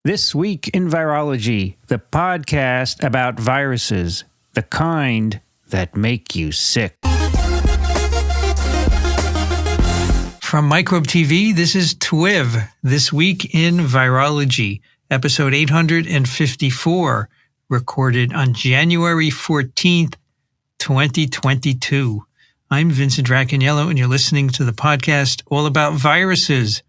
This Week in Virology, the podcast about viruses, the kind that make you sick. From Microbe TV, this is TWiV, This Week in Virology, episode 854, recorded on January 14th, 2022. I'm Vincent Racaniello, and you're listening to the podcast all about viruses.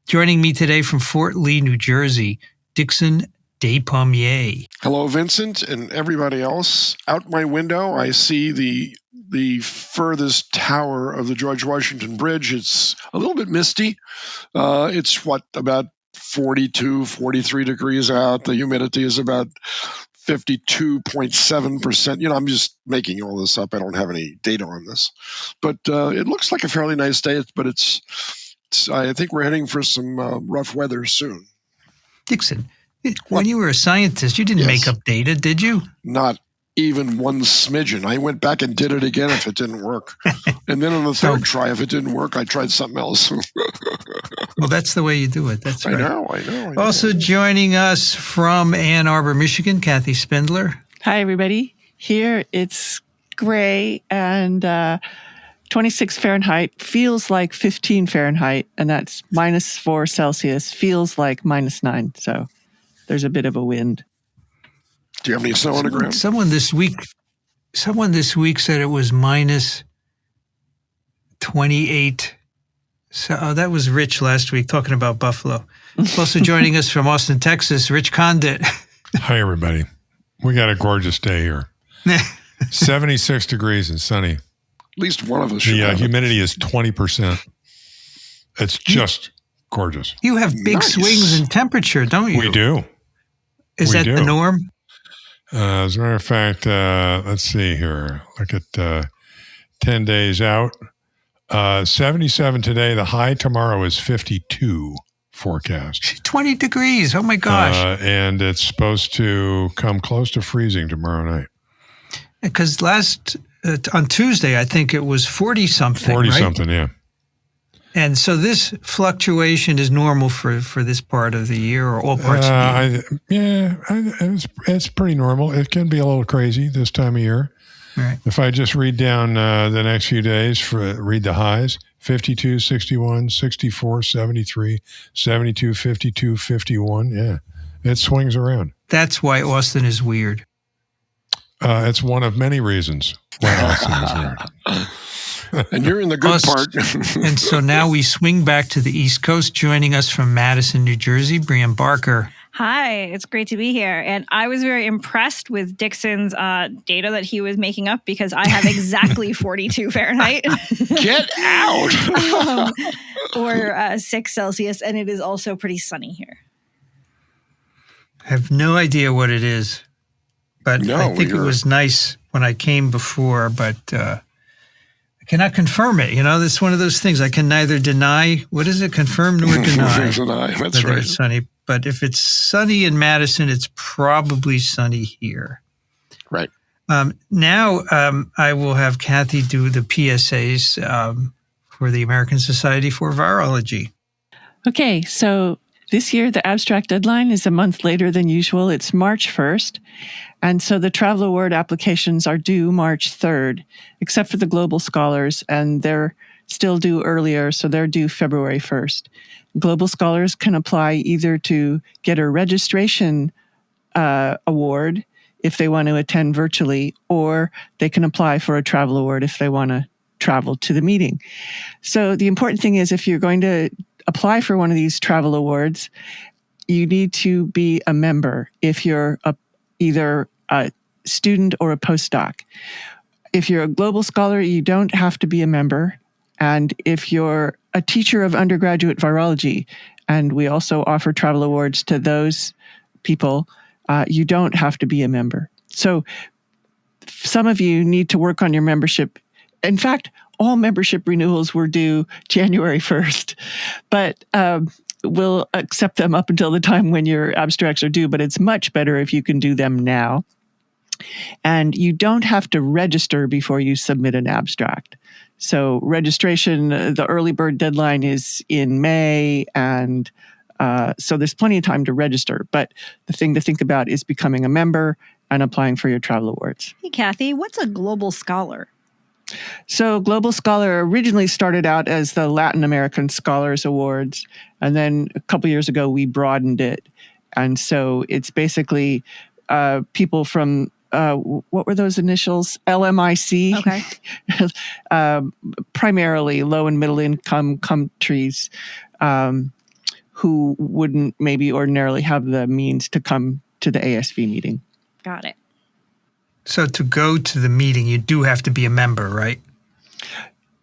Joining me today from Fort Lee, New Jersey, Dixon Despommier. Hello, Vincent, and everybody else. Out my window, I see the furthest tower of the George Washington Bridge. It's a little bit misty. It's about 42, 43 degrees out. The humidity is about 52.7%. I'm just making all this up. I don't have any data on this. But it looks like a fairly nice day, but I think we're heading for some rough weather soon. Dixon, when you were a scientist, you didn't make up data, did you? Not even one smidgen. I went back and did it again if it didn't work. And then on the third try, if it didn't work, I tried something else. Well, that's the way you do it. That's right. I know. Also joining us from Ann Arbor, Michigan, Kathy Spindler. Hi, everybody. Here it's gray and 26 Fahrenheit feels like 15 Fahrenheit, and that's -4 Celsius, feels like -9. So there's a bit of a wind. Do you have any snow on the ground? Someone this week said it was -28. So that was Rich last week talking about Buffalo. Also joining us from Austin, Texas, Rich Condit. Hi, everybody. We got a gorgeous day here. 76 degrees and sunny. At least one of us should have humidity is 20%. It's just gorgeous. You have big swings in temperature, don't you? We do. Is that the norm? As a matter of fact, let's see here. Look at 10 days out. 77 today. The high tomorrow is 52 forecast. 20 degrees. Oh, my gosh. And it's supposed to come close to freezing tomorrow night. Because on Tuesday, I think it was 40-something, 40-something, yeah. And so this fluctuation is normal for this part of the year or all parts of the year? It's pretty normal. It can be a little crazy this time of year. Right. If I just read down the next few days, read the highs, 52, 61, 64, 73, 72, 52, 51. Yeah, it swings around. That's why Austin is weird. It's one of many reasons why Austin is weird. And you're in the good part. And so now we swing back to the East Coast. Joining us from Madison, New Jersey, Brian Barker. Hi, it's great to be here. And I was very impressed with Dixon's data that he was making up because I have exactly 42 Fahrenheit. Get out! Or 6 Celsius, and it is also pretty sunny here. I have no idea what it is, but I think it was nice when I came before, but I cannot confirm it. It's one of those things. I can neither deny, confirm nor deny. That's right. It's sunny. But if it's sunny in Madison, it's probably sunny here. Right. Now I will have Kathy do the PSAs for the American Society for Virology. Okay, so this year the abstract deadline is a month later than usual. It's March 1st. And so the travel award applications are due March 3rd, except for the global scholars, and they're still due earlier, so they're due February 1st. Global scholars can apply either to get a registration award if they want to attend virtually, or they can apply for a travel award if they want to travel to the meeting. So the important thing is if you're going to apply for one of these travel awards, you need to be a member if you're either a student or a postdoc. If you're a global scholar, you don't have to be a member. And if you're a teacher of undergraduate virology, and we also offer travel awards to those people, you don't have to be a member. So some of you need to work on your membership. In fact, all membership renewals were due January 1st, but we'll accept them up until the time when your abstracts are due, but it's much better if you can do them now. And you don't have to register before you submit an abstract. So registration, the early bird deadline is in May, and So there's plenty of time to register. But the thing to think about is becoming a member and applying for your travel awards. Hey, Kathy, what's a global scholar? So Global Scholar originally started out as the Latin American Scholars Awards. And then a couple years ago, we broadened it. And so it's basically people from, what were those initials? LMIC. Okay. Primarily low and middle income countries who wouldn't maybe ordinarily have the means to come to the ASV meeting. Got it. So to go to the meeting, you do have to be a member, right?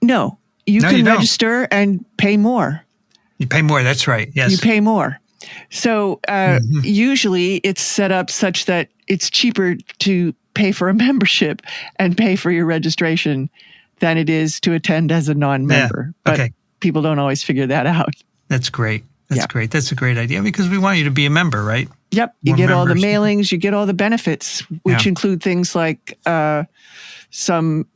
No, you can register and pay more. You pay more, that's right, yes. You pay more. So usually it's set up such that it's cheaper to pay for a membership and pay for your registration than it is to attend as a non-member. Yeah. Okay. But people don't always figure that out. That's great. That's great. That's a great idea because we want you to be a member, right? Yep. You get all the mailings, you get all the benefits, which include things like some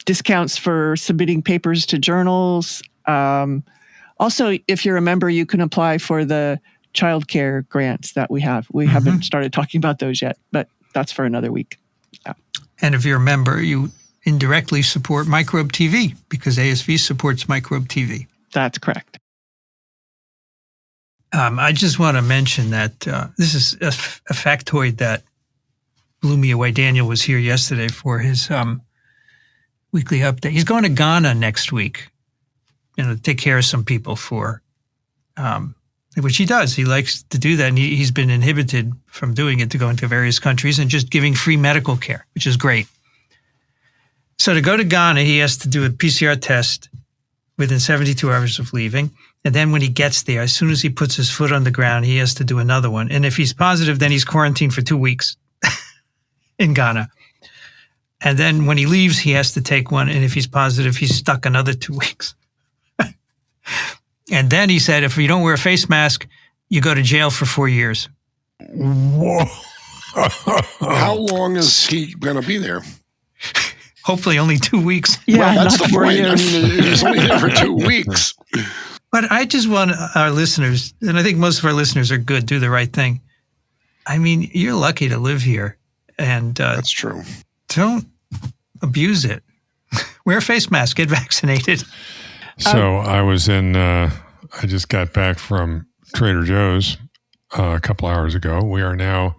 discounts for submitting papers to journals. Also, if you're a member, you can apply for the childcare grants that we have. We haven't started talking about those yet, but that's for another week. Yeah. And if you're a member, you indirectly support Microbe TV because ASV supports Microbe TV. That's correct. I just want to mention that this is a factoid that blew me away. Daniel was here yesterday for his weekly update. He's going to Ghana next week, to take care of some people for, which he does. He likes to do that, and he's been inhibited from doing it to go into various countries and just giving free medical care, which is great. So to go to Ghana, he has to do a PCR test within 72 hours of leaving. And then when he gets there, as soon as he puts his foot on the ground, he has to do another one. And if he's positive, then he's quarantined for 2 weeks in Ghana. And then when he leaves, he has to take one. And if he's positive, he's stuck another 2 weeks. And then he said, if you don't wear a face mask, you go to jail for 4 years. Whoa. How long is he going to be there? Hopefully only 2 weeks. Yeah, well, that's not the 4 point. years. I mean, he's only there for 2 weeks. But I just want our listeners, and I think most of our listeners are good, do the right thing. I mean, you're lucky to live here. And that's true. Don't abuse it. Wear a face mask, get vaccinated. So I just got back from Trader Joe's a couple hours ago. We are now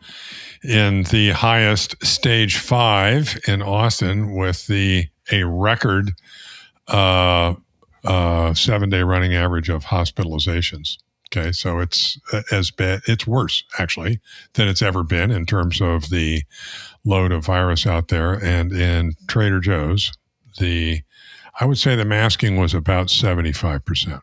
in the highest stage 5 in Austin with a record 7-day running average of hospitalizations. Okay, so it's as bad, it's worse actually than it's ever been in terms of the load of virus out there. And in Trader Joe's, I would say the masking was about 75%.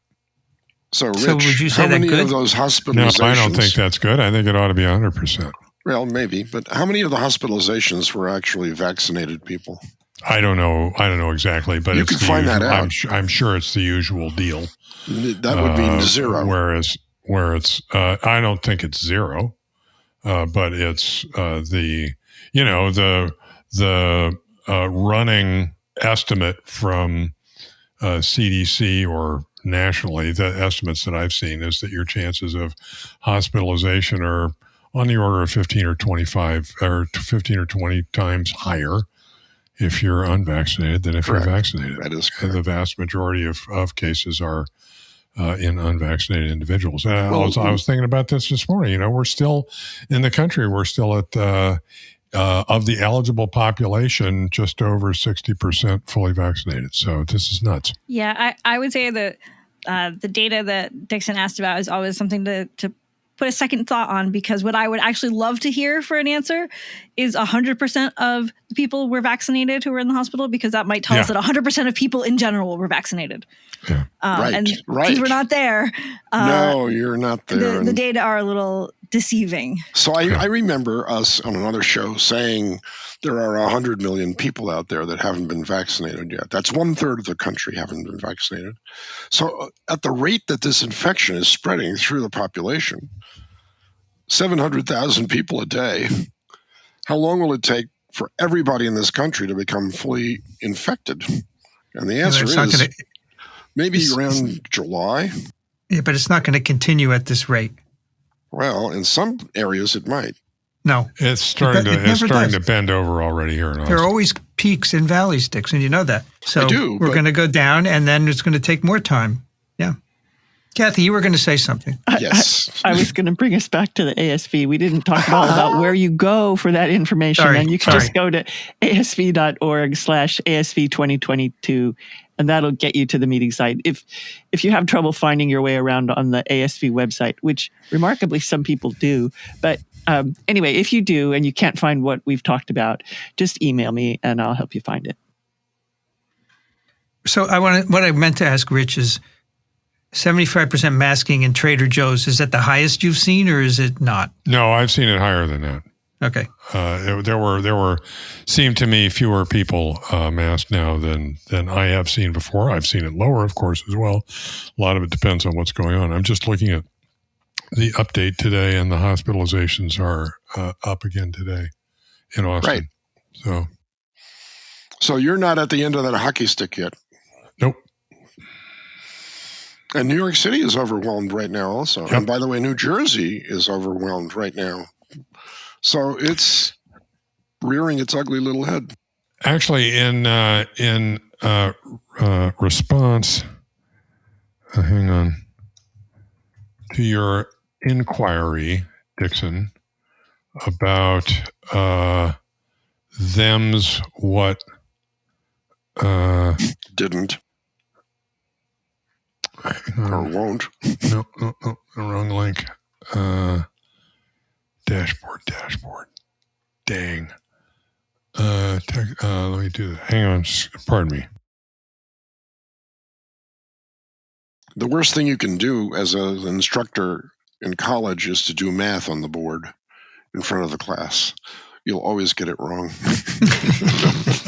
So, Rich, would you say how many good? of those hospitalizations? No, I don't think that's good. I think it ought to be 100%. Well, maybe, but how many of the hospitalizations were actually vaccinated people? I don't know exactly, but you it's can find that out. I'm sure it's the usual deal. That would be zero. Where it's I don't think it's zero, but it's the running estimate from CDC or nationally. The estimates that I've seen is that your chances of hospitalization are on the order of 15 or 25 or 15 or 20 times higher if you're unvaccinated than if Correct. You're vaccinated. That is correct. And the vast majority of cases are in unvaccinated individuals. I was thinking about this morning. We're still in the country. We're still at of the eligible population, just over 60% fully vaccinated. So this is nuts. Yeah, I would say that the data that Dixon asked about is always something to put a second thought on, because what I would actually love to hear for an answer is 100% of the people were vaccinated who were in the hospital, because that might tell us that 100% of people in general were vaccinated. Yeah. And since we're not there. No, you're not there. The data are a little deceiving. So I remember us on another show saying there are 100 million people out there that haven't been vaccinated yet. That's 1/3 of the country haven't been vaccinated. So at the rate that this infection is spreading through the population, 700,000 people a day, how long will it take for everybody in this country to become fully infected? And the answer is maybe around July. Yeah, but it's not going to continue at this rate. Well, in some areas it might. No. It's starting to bend over already here in Austin. There are always peaks and valleys, Dixon. You know that. So I do, we're going to go down, and then it's going to take more time. Yeah. Kathy, you were going to say something. Yes. I was going to bring us back to the ASV. We didn't talk at all about where you go for that information. And you can just go to asv.org/ASV2022, and that'll get you to the meeting site. If you have trouble finding your way around on the ASV website, which remarkably some people do, but anyway, if you do and you can't find what we've talked about, just email me and I'll help you find it. So what I meant to ask Rich is 75% masking in Trader Joe's. Is that the highest you've seen, or is it not? No, I've seen it higher than that. Okay. There seemed to me fewer people masked now than I have seen before. I've seen it lower, of course, as well. A lot of it depends on what's going on. I'm just looking at the update today, and the hospitalizations are up again today in Austin. Right. So you're not at the end of that hockey stick yet. Nope. And New York City is overwhelmed right now also. Yep. And by the way, New Jersey is overwhelmed right now. So it's rearing its ugly little head. Actually, in response, hang on, to your inquiry, Dixon, about them's what didn't or won't. No, the wrong link. Dashboard. Dang. Let me do that. Hang on. Pardon me. The worst thing you can do as an instructor in college is to do math on the board in front of the class. You'll always get it wrong.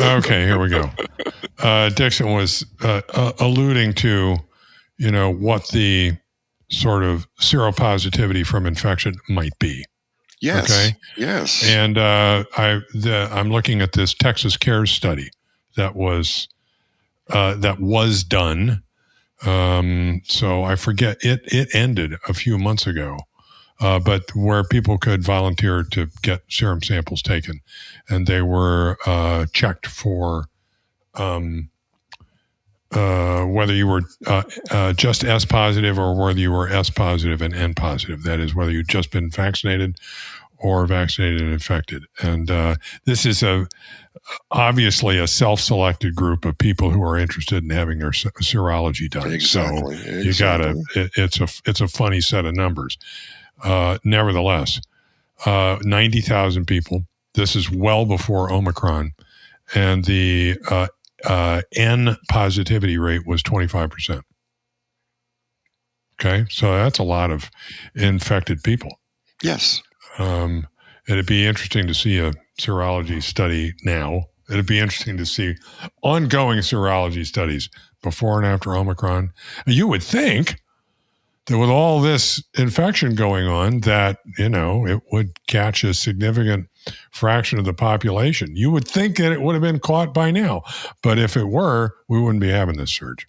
Okay, here we go. Dixon was alluding to, what the sort of seropositivity from infection might be. Yes. Okay. Yes. And I'm looking at this Texas CARES study that was done. So I forget it ended a few months ago, but where people could volunteer to get serum samples taken, and they were checked for whether you were just S positive or whether you were S positive and N positive. That is, whether you'd just been vaccinated or vaccinated and infected. And this is obviously a self-selected group of people who are interested in having their serology done. Exactly. So you it's a funny set of numbers. Nevertheless, 90,000 people. This is well before Omicron, and the N positivity rate was 25%. Okay, so that's a lot of infected people. Yes. It'd be interesting to see a serology study now. It'd be interesting to see ongoing serology studies before and after Omicron. You would think that with all this infection going on, that, it would catch a significant fraction of the population. You would think that it would have been caught by now. But if it were, we wouldn't be having this surge.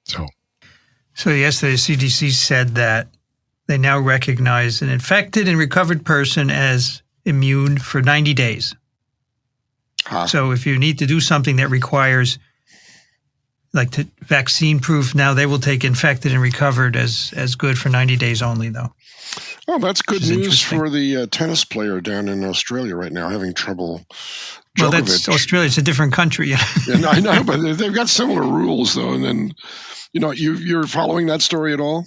So yesterday, CDC said that they now recognize an infected and recovered person as immune for 90 days. Huh. So if you need to do something that requires vaccine proof, now they will take infected and recovered as good for 90 days only, though. Well, that's good news for the tennis player down in Australia right now having trouble. Djokovic. Well, that's Australia. It's a different country. And I know, but they've got similar rules, though. And then, you're following that story at all?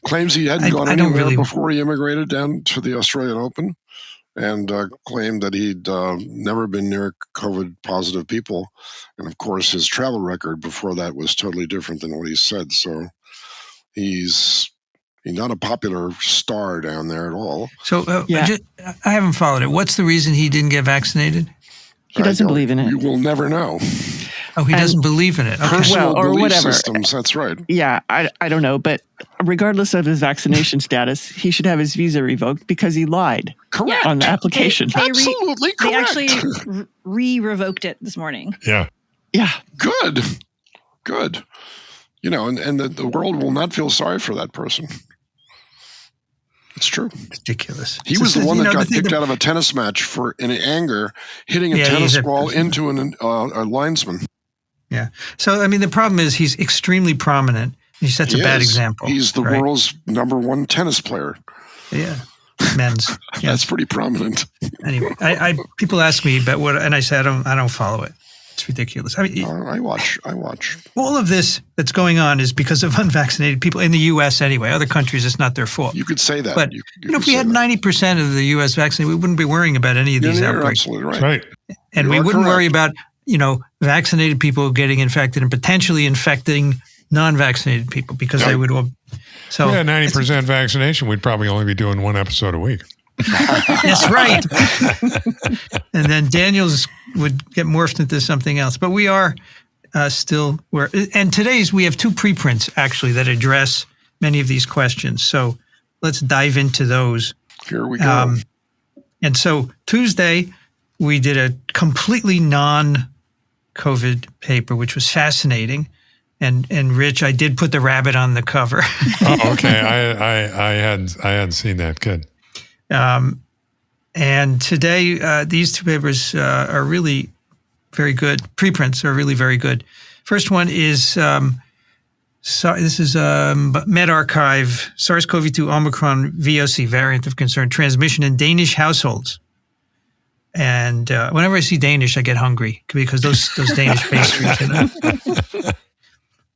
Claims he hadn't gone anywhere before he immigrated down to the Australian Open, and claimed that he'd never been near COVID-positive people. And, of course, his travel record before that was totally different than what he said. So he's not a popular star down there at all. So I haven't followed it. What's the reason he didn't get vaccinated? He doesn't believe in it. You will never know. Oh, he doesn't believe in it. Okay. Personal or belief whatever. systems, that's right. Yeah, I don't know. But regardless of his vaccination status, he should have his visa revoked because he lied Correct. on the application. Absolutely correct. They actually revoked it this morning. Yeah. Yeah. Good. And the world will not feel sorry for that person. It's true. Ridiculous. He was the one that got kicked out of a tennis match in anger, hitting a tennis ball into a linesman. Yeah. So, I mean, the problem is he's extremely prominent. He sets a bad example. He's the world's #1 tennis player. Yeah. Men's. Yes. That's pretty prominent. Anyway, people ask me about what, and I say I don't follow it. It's ridiculous. I mean, I watch. All of this that's going on is because of unvaccinated people in the U.S. anyway. Other countries, it's not their fault. You could say that. But if we had 90% of the U.S. vaccinated, we wouldn't be worrying about any of these outbreaks. You're absolutely right. And we wouldn't worry about vaccinated people getting infected and potentially infecting non-vaccinated people because they would all. So 90% vaccination, we'd probably only be doing 1 episode a week. That's right. And then Daniel's would get morphed into something else. But we are still where. And we have 2 preprints actually that address many of these questions. So let's dive into those. Here we go. And so Tuesday we did a completely non-COVID paper, which was fascinating. And Rich, I did put the rabbit on the cover. Oh, okay. I hadn't seen that. Good. And today, these 2 papers are really very good. Preprints are really very good. First one is this is medRxiv, SARS-CoV-2 Omicron VOC, variant of concern, transmission in Danish households. And whenever I see Danish, I get hungry because those Danish pastries.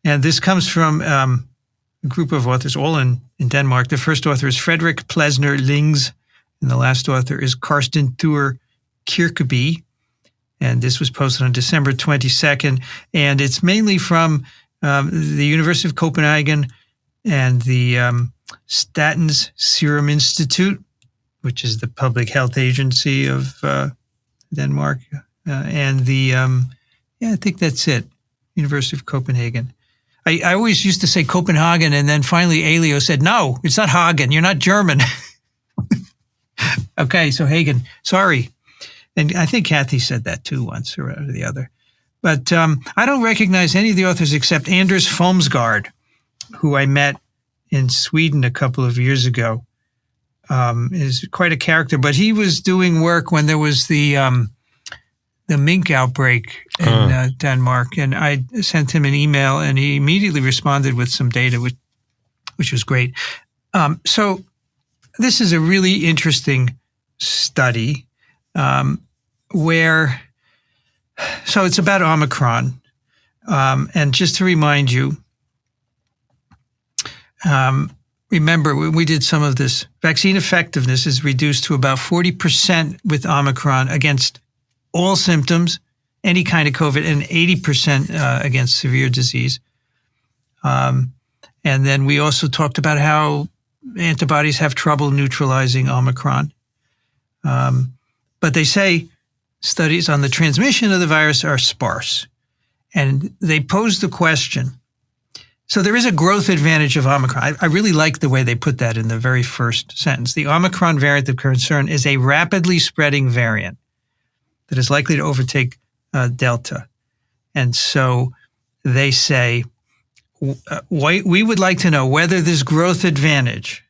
And this comes from a group of authors, all in Denmark. The first author is Frederik Plesner Lings, and the last author is Karsten Thur Kirkeby. And this was posted on December 22nd. And it's mainly from the University of Copenhagen and the Statens Serum Institute, which is the public health agency of Denmark. And the, I think that's it, University of Copenhagen. I always used to say Copenhagen, and then finally Elio said, no, it's not Hagen. You're not German. Okay, so Hagen, sorry. And I think Kathy said that too once or the other. But I don't recognize any of the authors except Anders Fomsgaard, who I met in Sweden a couple of years ago. Is quite a character, but he was doing work when there was the mink outbreak in Denmark, and I sent him an email, and he immediately responded with some data, which was great. So this is a really interesting study where, so it's about Omicron, and just to remind you, remember, when we did some of this, vaccine effectiveness is reduced to about 40% with Omicron against all symptoms, any kind of COVID, and 80% against severe disease. And then we also talked about how antibodies have trouble neutralizing Omicron. But they say studies on the transmission of the virus are sparse. And they pose the question, so there is a growth advantage of Omicron. I really like the way they put that in the very first sentence. The Omicron variant of concern is a rapidly spreading variant that is likely to overtake Delta. And so they say, we would like to know whether this growth advantage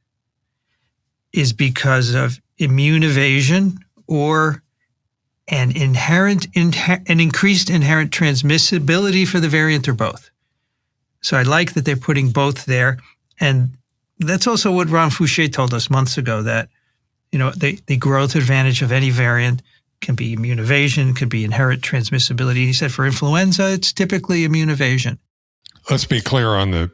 is because of immune evasion or an increased inherent transmissibility for the variant, or both. So I like that they're putting both there. And that's also what Ron Fouché told us months ago, that the growth advantage of any variant can be immune evasion, could be inherent transmissibility. He said for influenza, it's typically immune evasion. Let's be clear on the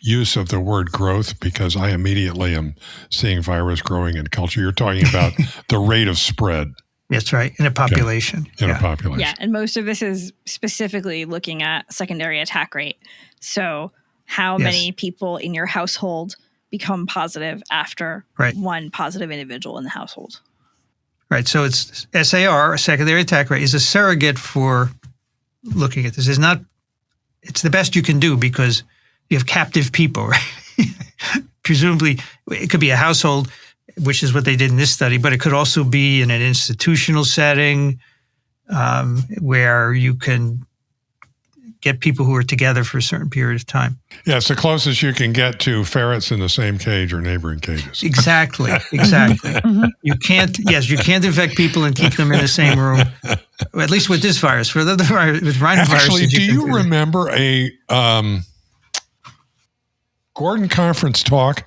use of the word growth, because I immediately am seeing virus growing in culture. You're talking about the rate of spread. That's right, in a population. Okay. In a population. Yeah, and most of this is specifically looking at secondary attack rate. So how many people in your household become positive after one positive individual in the household. Right, so it's SAR, secondary attack rate, is a surrogate for looking at this. It's the best you can do because you have captive people, right? Presumably, it could be a household, which is what they did in this study, but it could also be in an institutional setting where you can get people who are together for a certain period of time. Yeah, it's the closest you can get to ferrets in the same cage or neighboring cages. Exactly. You can't infect people and keep them in the same room, at least with this virus. For the other virus, with rhinoviruses. Actually, do you remember a Gordon Conference talk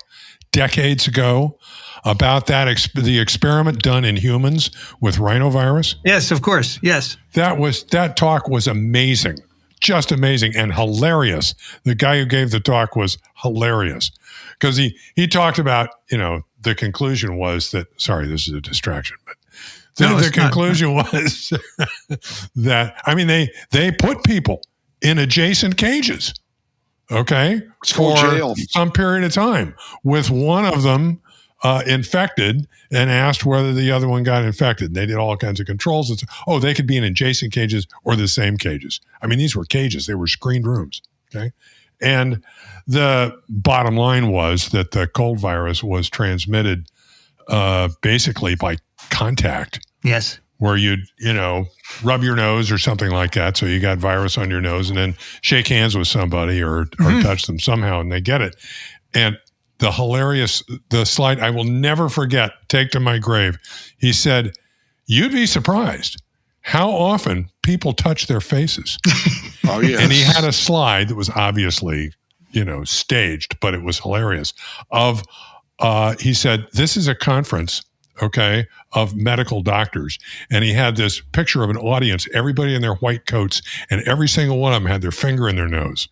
decades ago about the experiment done in humans with rhinovirus? Yes, of course. Yes. That talk was amazing. Just amazing and hilarious. The guy who gave the talk was hilarious because he talked about, the conclusion was that, sorry, this is a distraction, but the conclusion was that, they put people in adjacent cages, okay, for some period of time with one of them infected and asked whether the other one got infected. And they did all kinds of controls. They could be in adjacent cages or the same cages. These were cages. They were screened rooms. Okay. And the bottom line was that the cold virus was transmitted basically by contact. Yes. Where you'd, rub your nose or something like that. So you got virus on your nose and then shake hands with somebody or touch them somehow and they get it. And the slide I will never forget, take to my grave. He said, you'd be surprised how often people touch their faces. Oh, yes. And he had a slide that was obviously, staged, but it was hilarious. He said, this is a conference, okay, of medical doctors. And he had this picture of an audience, everybody in their white coats, and every single one of them had their finger in their nose.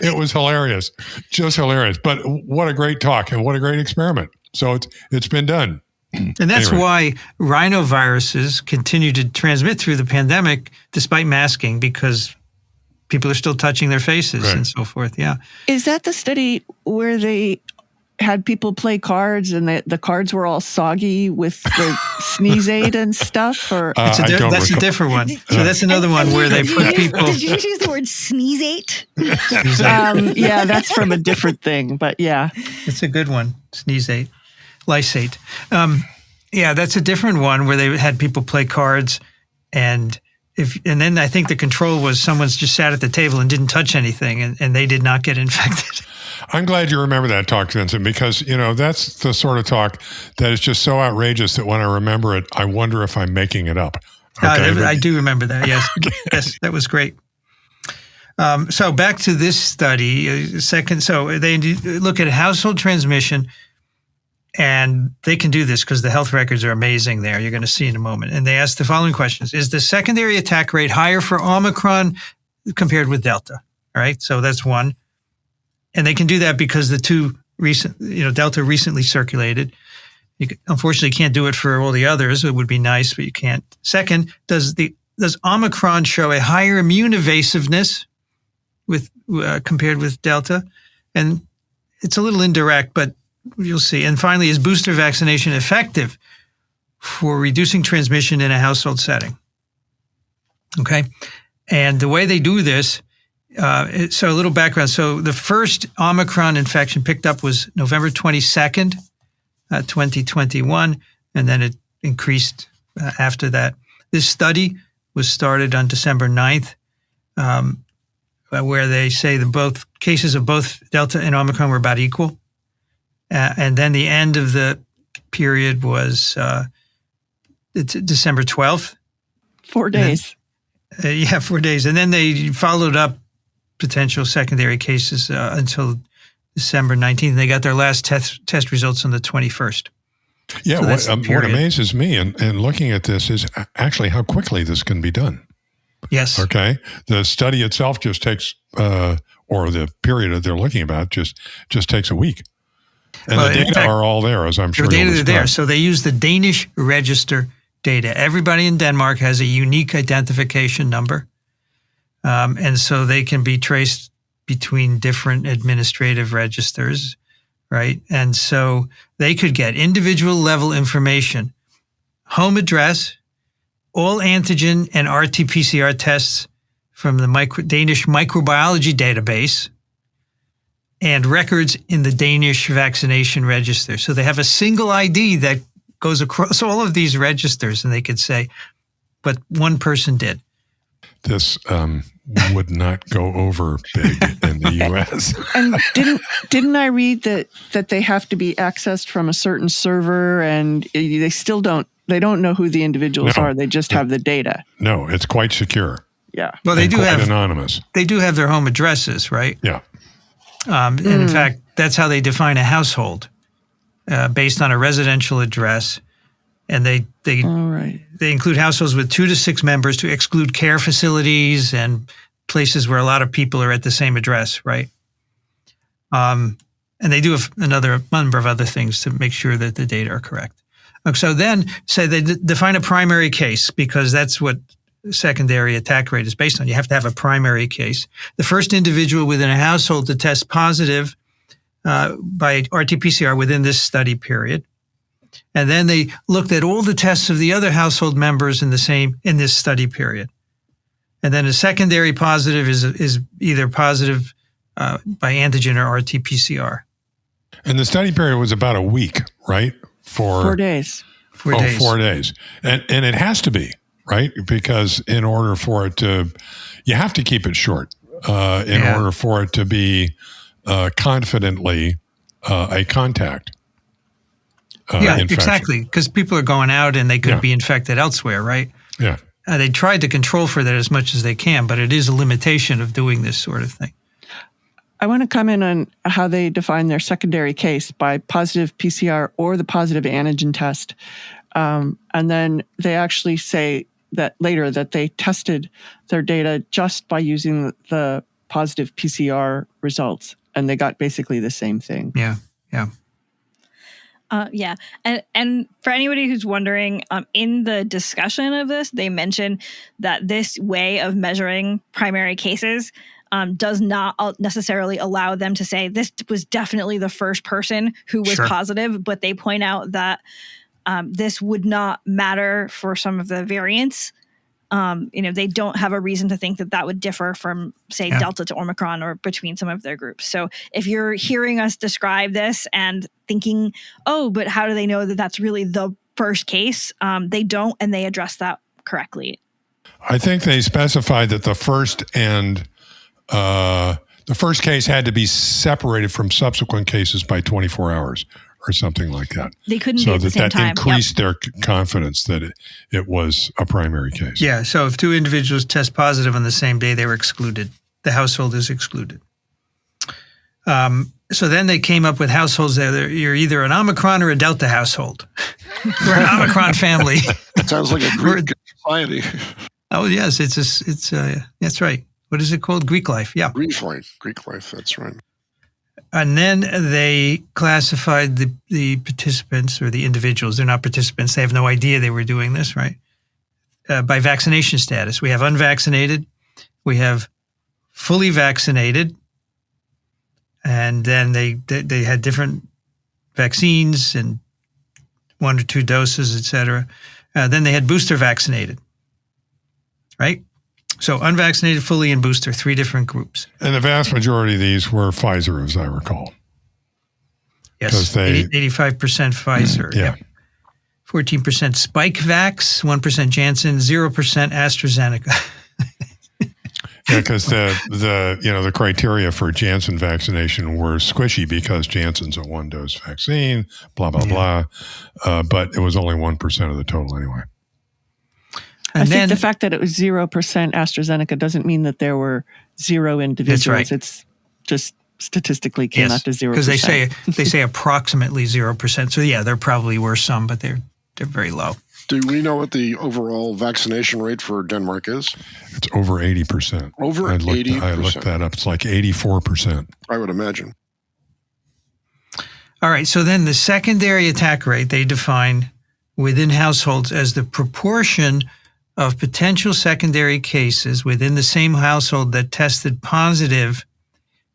It was hilarious, just hilarious. But what a great talk and what a great experiment. So it's been done. And that's why rhinoviruses continue to transmit through the pandemic despite masking, because people are still touching their faces and so forth. Yeah. Is that the study where they had people play cards and the cards were all soggy with the sneeze aid and stuff? Or that's a different one. So that's another one where they put people. Did you use the word sneeze-ate? Yeah, that's from a different thing, but yeah. It's a good one. Sneeze-ate. Lysate. Yeah, that's a different one where they had people play cards and then I think the control was someone's just sat at the table and didn't touch anything and they did not get infected. I'm glad you remember that talk, Vincent, because, that's the sort of talk that is just so outrageous that when I remember it, I wonder if I'm making it up. Okay? I do remember that, yes. Yes, that was great. So back to this study, so they look at household transmission, and they can do this because the health records are amazing there. You're going to see in a moment. And they ask the following questions. Is the secondary attack rate higher for Omicron compared with Delta? All right, so that's one. And they can do that because the two recent, Delta recently circulated. You unfortunately can't do it for all the others. It would be nice, but you can't. Second, does Omicron show a higher immune evasiveness compared with Delta? And it's a little indirect, but you'll see. And finally, is booster vaccination effective for reducing transmission in a household setting? Okay. And the way they do this, so a little background. So the first Omicron infection picked up was November 22nd, 2021, and then it increased after that. This study was started on December 9th, where they say that both cases of both Delta and Omicron were about equal. And then the end of the period was December 12th. 4 days. 4 days. And then they followed up potential secondary cases until December 19th. They got their last test results on the 21st. Yeah, so what amazes me in looking at this is actually how quickly this can be done. Yes. Okay. The study itself just takes, or the period that they're looking about just takes a week. And the data are all there, as I'm sure. The data are there. So they use the Danish register data. Everybody in Denmark has a unique identification number. And so they can be traced between different administrative registers, right? And so they could get individual level information, home address, all antigen and RT-PCR tests from the Danish microbiology database, and records in the Danish vaccination register. So they have a single ID that goes across all of these registers, and they could say, but one person did. This would not go over big in the U.S. And didn't I read that they have to be accessed from a certain server, and they still don't know who the individuals are. They just have the data. No, it's quite secure. Yeah. Well, they do quite have anonymous. They do have their home addresses, right? Yeah. And in fact, that's how they define a household, based on a residential address. And they include households with 2 to 6 members to exclude care facilities and places where a lot of people are at the same address, right? And they do have another number of other things to make sure that the data are correct. So then, say they define a primary case, because that's what secondary attack rate is based on. You have to have a primary case. The first individual within a household to test positive by RT-PCR within this study period. And then they looked at all the tests of the other household members in this study period. And then a secondary positive is either positive by antigen or RT-PCR. And the study period was about a week, right? 4 days. 4 days. 4 days. And it has to be, right? Because in order for it to, you have to keep it short in order for it to be confidently a contact. Infection. Exactly. Because people are going out and they could be infected elsewhere, right? Yeah. They tried to control for that as much as they can, but it is a limitation of doing this sort of thing. I want to comment on how they define their secondary case by positive PCR or the positive antigen test. And then they actually say that later that they tested their data just by using the positive PCR results, and they got basically the same thing. Yeah. And for anybody who's wondering, in the discussion of this, they mentioned that this way of measuring primary cases does not necessarily allow them to say this was definitely the first person who was positive, but they point out that this would not matter for some of the variants. They don't have a reason to think that would differ from, say, Delta to Omicron or between some of their groups. So if you're hearing us describe this and thinking, oh, but how do they know that that's really the first case? They don't, and they address that correctly. I think they specified that the first case had to be separated from subsequent cases by 24 hours or something like that. They couldn't be at the same time. So that increased their confidence that it was a primary case. Yeah, so if 2 individuals test positive on the same day, they were excluded. The household is excluded. So then they came up with households that you're either an Omicron or a Delta household. We're an Omicron family. Sounds like a Greek society. Oh, yes, that's right. What is it called? Greek life, yeah. Greek life, that's right. And then they classified the participants or the individuals. They're not participants. They have no idea they were doing this, right? By vaccination status. We have unvaccinated. We have fully vaccinated. And then they had different vaccines and 1 or 2 doses, et cetera. Then they had booster vaccinated, right? So unvaccinated, fully, and booster, 3 different groups. And the vast majority of these were Pfizer, as I recall. Yes, 85% Pfizer. Yeah. 14% Spikevax, 1% Janssen, 0% AstraZeneca. Yeah, because the criteria for Janssen vaccination were squishy because Janssen's a 1-dose vaccine, blah, blah, blah. But it was only 1% of the total anyway. I think the fact that it was 0% AstraZeneca doesn't mean that there were 0 individuals. That's right. It's just statistically came out to 0%. Because they say approximately 0%. So yeah, there probably were some, but they're very low. Do we know what the overall vaccination rate for Denmark is? It's over 80%. Over 80%. I looked that up. It's like 84%. I would imagine. All right. So then the secondary attack rate, they define within households as the proportion of potential secondary cases within the same household that tested positive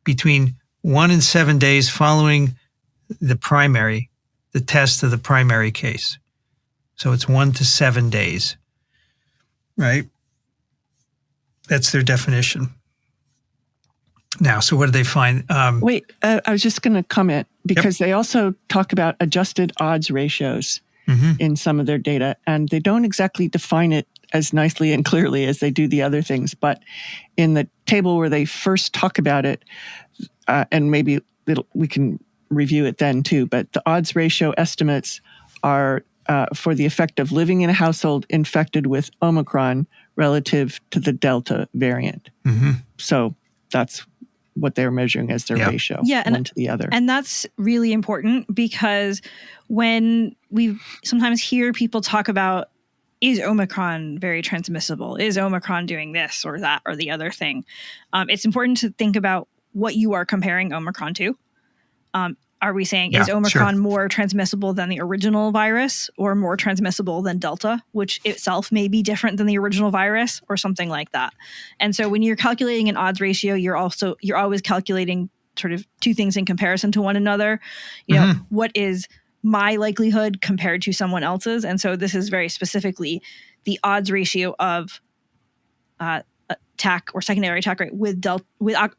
between 1 and 7 days following the test of the primary case. So it's 1 to 7 days, right? That's their definition. Now, so what do they find? Wait, I was just going to comment because they also talk about adjusted odds ratios in some of their data, and they don't exactly define it as nicely and clearly as they do the other things. But in the table where they first talk about it, and maybe we can review it then too, but the odds ratio estimates are for the effect of living in a household infected with Omicron relative to the Delta variant. Mm-hmm. So that's what they're measuring as their ratio, one to the other. And that's really important, because when we sometimes hear people talk about, is Omicron very transmissible? Is Omicron doing this or that or the other thing? It's important to think about what you are comparing Omicron to. Are we saying, is Omicron more transmissible than the original virus, or more transmissible than Delta, which itself may be different than the original virus, or something like that? And so when you're calculating an odds ratio, you're always calculating sort of two things in comparison to one another. You know, what is my likelihood compared to someone else's? And so this is very specifically the odds ratio of attack or secondary attack rate with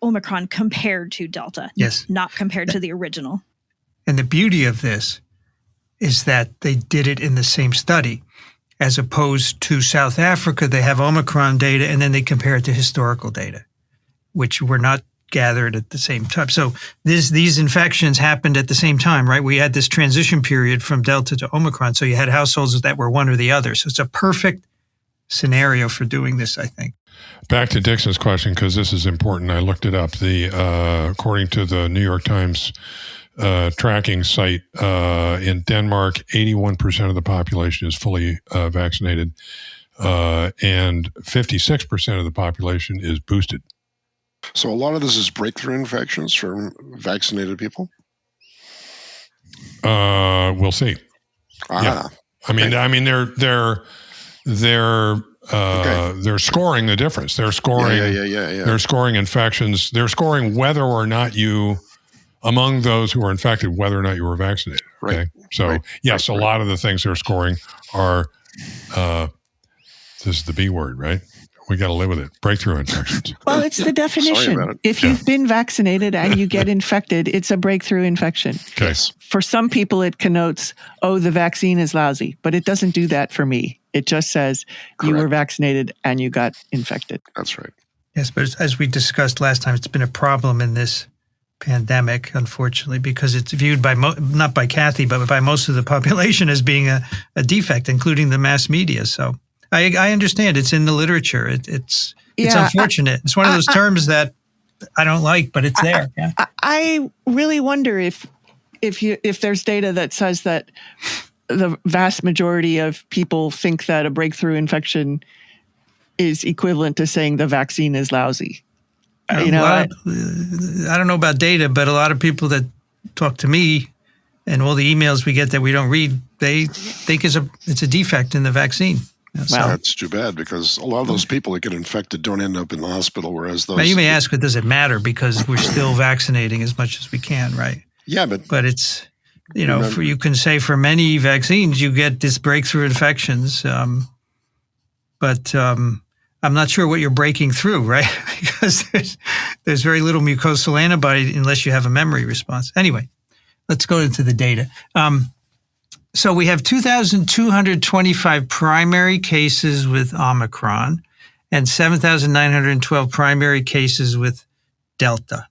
Omicron compared to Delta. Yes. Not compared to the original. And the beauty of this is that they did it in the same study, as opposed to South Africa. They have Omicron data and then they compare it to historical data, which were not gathered at the same time. So these infections happened at the same time, right? We had this transition period from Delta to Omicron. So you had households that were one or the other. So it's a perfect scenario for doing this, I think. Back to Dixon's question, because this is important. I looked it up. According to the New York Times tracking site, in Denmark, 81% of the population is fully vaccinated, and 56% of the population is boosted. So a lot of this is breakthrough infections from vaccinated people? We'll see. Yeah. I mean, they're scoring the difference. They're scoring. They're scoring infections. They're scoring whether or not you, among those who are infected, whether or not you were vaccinated. Okay. Right. So yes, a lot of the things they're scoring are. This is the B word, right? We got to live with it. Breakthrough infections. Well, it's the definition. If you've been vaccinated and you get infected, it's a breakthrough infection. Okay. For some people, it connotes, the vaccine is lousy, but it doesn't do that for me. It just says you were vaccinated and you got infected. That's right. Yes, but as we discussed last time, it's been a problem in this pandemic, unfortunately, because it's viewed by not by Kathy, but by most of the population as being a defect, including the mass media. So I understand it's in the liture. It's unfortunate. It's one of those terms that I don't like, but it's there. I really wonder if there's data that says that the vast majority of people think that a breakthrough infection is equivalent to saying the vaccine is lousy. I don't know about data, but a lot of people that talk to me and all the emails we get that we don't read, they think it's a defect in the vaccine. Well, that's too bad, because a lot of those people that get infected don't end up in the hospital, whereas those... Now, you may ask, but does it matter? Because we're still vaccinating as much as we can, right? Yeah, but it's, you can say for many vaccines, you get this breakthrough infections, but I'm not sure what you're breaking through, right? Because there's very little mucosal antibody unless you have a memory response. Anyway, let's go into the data. So we have 2,225 primary cases with Omicron and 7,912 primary cases with Delta.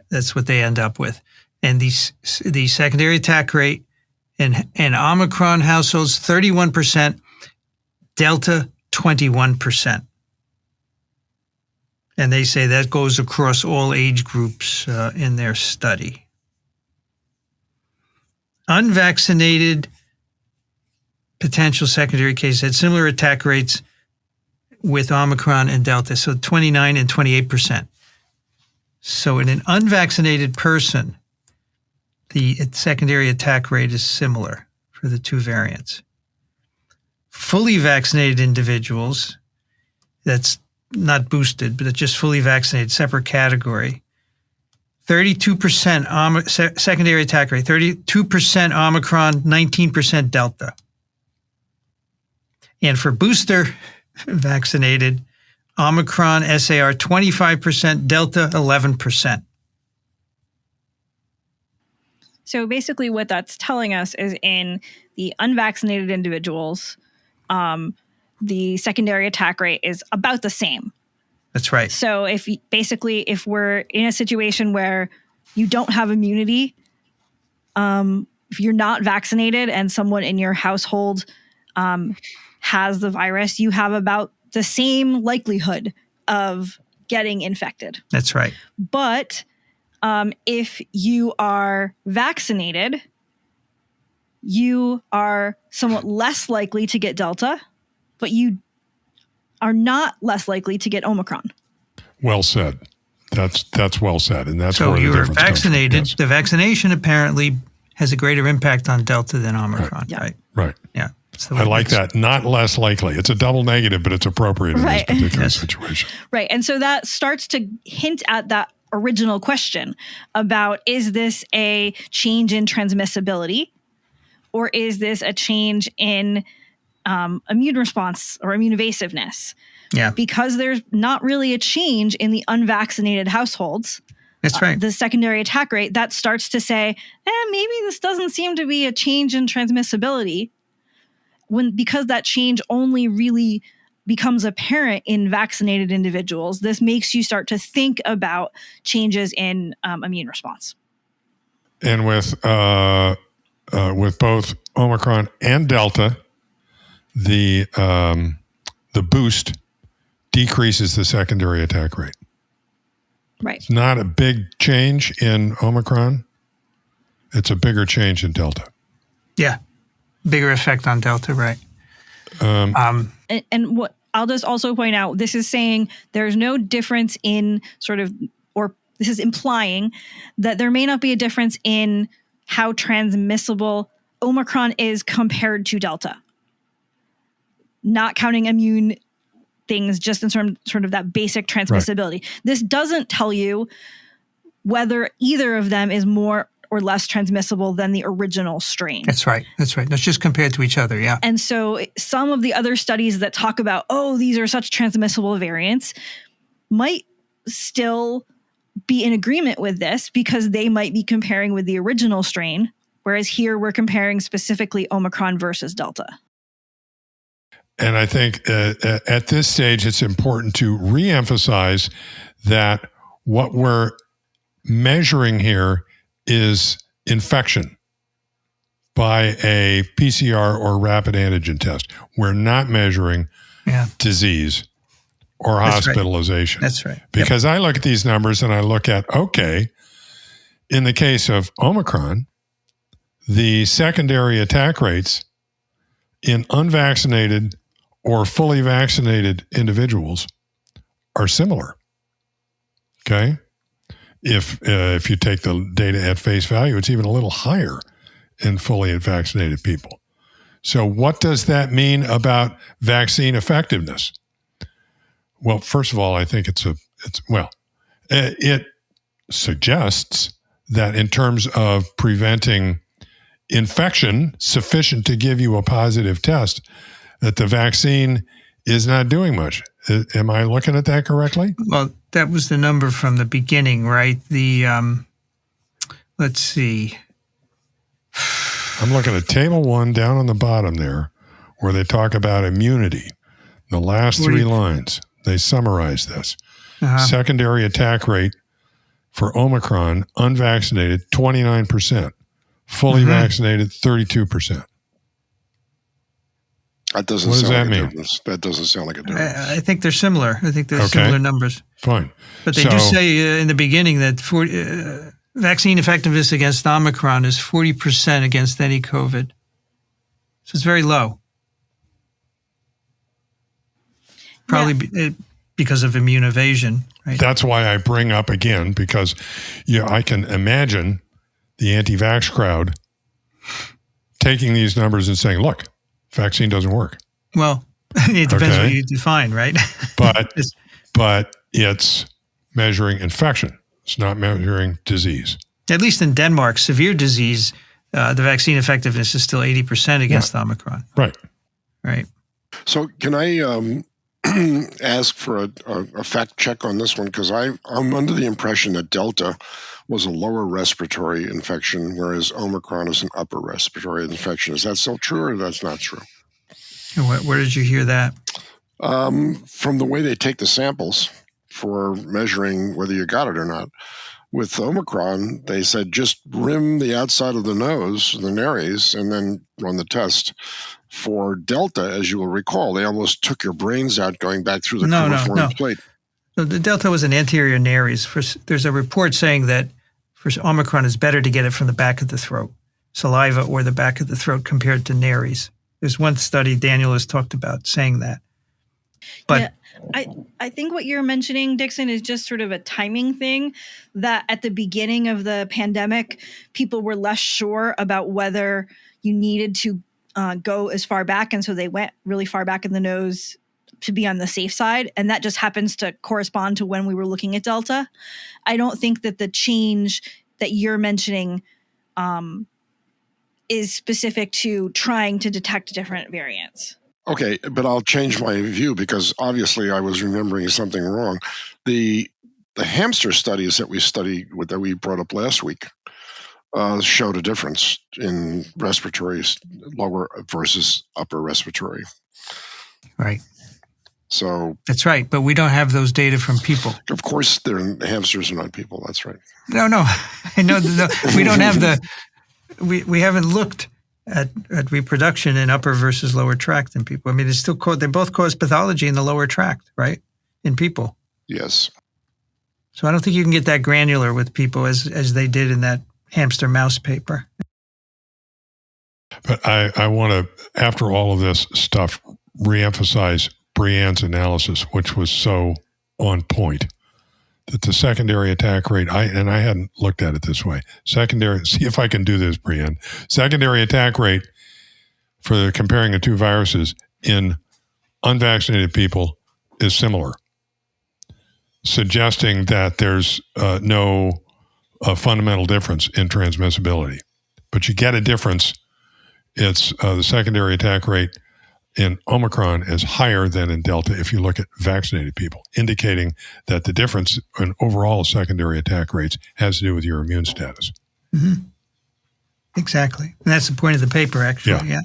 That's what they end up with. And the secondary attack rate in Omicron households, 31%, Delta, 21%. And they say that goes across all age groups in their study. Unvaccinated potential secondary cases had similar attack rates with Omicron and Delta, so 29 and 28%. So in an unvaccinated person, the secondary attack rate is similar for the two variants. Fully vaccinated individuals, that's not boosted, but it's just fully vaccinated, separate category, 32% secondary attack rate, 32% Omicron, 19% Delta. And for booster vaccinated, Omicron SAR 25%, Delta 11%. So basically what that's telling us is in the unvaccinated individuals, the secondary attack rate is about the same. That's right. So if we're in a situation where you don't have immunity, if you're not vaccinated and someone in your household has the virus, you have about the same likelihood of getting infected. That's right. But if you are vaccinated, you are somewhat less likely to get Delta, but you are not less likely to get Omicron. Well said. That's well said, and that's so where the you're difference comes from. vaccinated. Yes. The vaccination apparently has a greater impact on Delta than Omicron, Yeah. right? Right. Yeah. So I like that. Not less likely. It's a double negative, but it's appropriate in this particular situation. Right. And so that starts to hint at that original question about, is this a change in transmissibility, or is this a change in immune response or immune evasiveness? Yeah. Because there's not really a change in the unvaccinated households. That's right. The secondary attack rate, that starts to say, maybe this doesn't seem to be a change in transmissibility, because that change only really becomes apparent in vaccinated individuals. This makes you start to think about changes in immune response. And with both Omicron and Delta, the boost decreases the secondary attack rate. Right. It's not a big change in Omicron. It's a bigger change in Delta. Yeah. Bigger effect on Delta, right? And what I'll just also point out, this is saying there's no difference in this is implying that there may not be a difference in how transmissible Omicron is compared to Delta. Not counting immune things, just in sort of that basic transmissibility. Right. This doesn't tell you whether either of them is more or less transmissible than the original strain. That's right. That's just compared to each other, yeah. And so some of the other studies that talk about, these are such transmissible variants, might still be in agreement with this because they might be comparing with the original strain, whereas here we're comparing specifically Omicron versus Delta. And I think at this stage, it's important to reemphasize that what we're measuring here is infection by a PCR or rapid antigen test. We're not measuring disease or hospitalization. That's right. Because I look at these numbers and I look at, in the case of Omicron, the secondary attack rates in unvaccinated or fully vaccinated individuals are similar. Okay? If you take the data at face value, it's even a little higher in fully vaccinated people. So what does that mean about vaccine effectiveness? Well, first of all, I think it suggests that in terms of preventing infection sufficient to give you a positive test, that the vaccine is not doing much. Am I looking at that correctly? Well, that was the number from the beginning, right? The, let's see. I'm looking at table 1 down on the bottom there, where they talk about immunity. The last 3 lines, they summarize this. Secondary attack rate for Omicron, unvaccinated, 29%. Fully vaccinated, 32%. That doesn't what does sound that like mean? A difference. That doesn't sound like a difference. I think they're similar. I think they're similar numbers. Fine. But they do say in the beginning that vaccine effectiveness against Omicron is 40% against any COVID. So it's very low. Probably because of immune evasion. Right? That's why I bring up again, because I can imagine the anti-vax crowd taking these numbers and saying, look, vaccine doesn't work. Well, it depends what you define, right? But it's measuring infection. It's not measuring disease. At least in Denmark, severe disease, the vaccine effectiveness is still 80% against Omicron. Right. Right. So can I ask for a fact check on this one? Because I'm under the impression that Delta was a lower respiratory infection, whereas Omicron is an upper respiratory infection. Is that still true, or that's not true? Where did you hear that? From the way they take the samples for measuring whether you got it or not. With Omicron, they said just rim the outside of the nose, the nares, and then run the test. For Delta, as you will recall, they almost took your brains out going back through the cruciform plate. So the Delta was an anterior nares. There's a report saying that for Omicron, it's better to get it from the back of the throat, saliva or the back of the throat compared to nares. There's one study Daniel has talked about saying that. But yeah, I think what you're mentioning, Dixon, is just sort of a timing thing, that at the beginning of the pandemic, people were less sure about whether you needed to go as far back. And so they went really far back in the nose to be on the safe side. And that just happens to correspond to when we were looking at Delta. I don't think that the change that you're mentioning is specific to trying to detect different variants. Okay, but I'll change my view because obviously I was remembering something wrong. The hamster studies that we brought up last week showed a difference in respiratory lower versus upper respiratory. Right. So that's right, but we don't have those data from people. Of course, hamsters are not people. That's right. No, I know we don't have we haven't looked at reproduction in upper versus lower tract in people. I mean, it's still they both cause pathology in the lower tract, right? In people. Yes. So I don't think you can get that granular with people as they did in that hamster mouse paper. But I want to, after all of this stuff, reemphasize Brienne's analysis, which was so on point, that the secondary attack rate, I hadn't looked at it this way. See if I can do this, Brienne. Secondary attack rate for comparing the two viruses in unvaccinated people is similar, suggesting that there's no fundamental difference in transmissibility. But you get a difference. It's the secondary attack rate in Omicron is higher than in Delta if you look at vaccinated people, indicating that the difference in overall secondary attack rates has to do with your immune status. Mm-hmm. Exactly. And that's the point of the paper, actually. Yeah.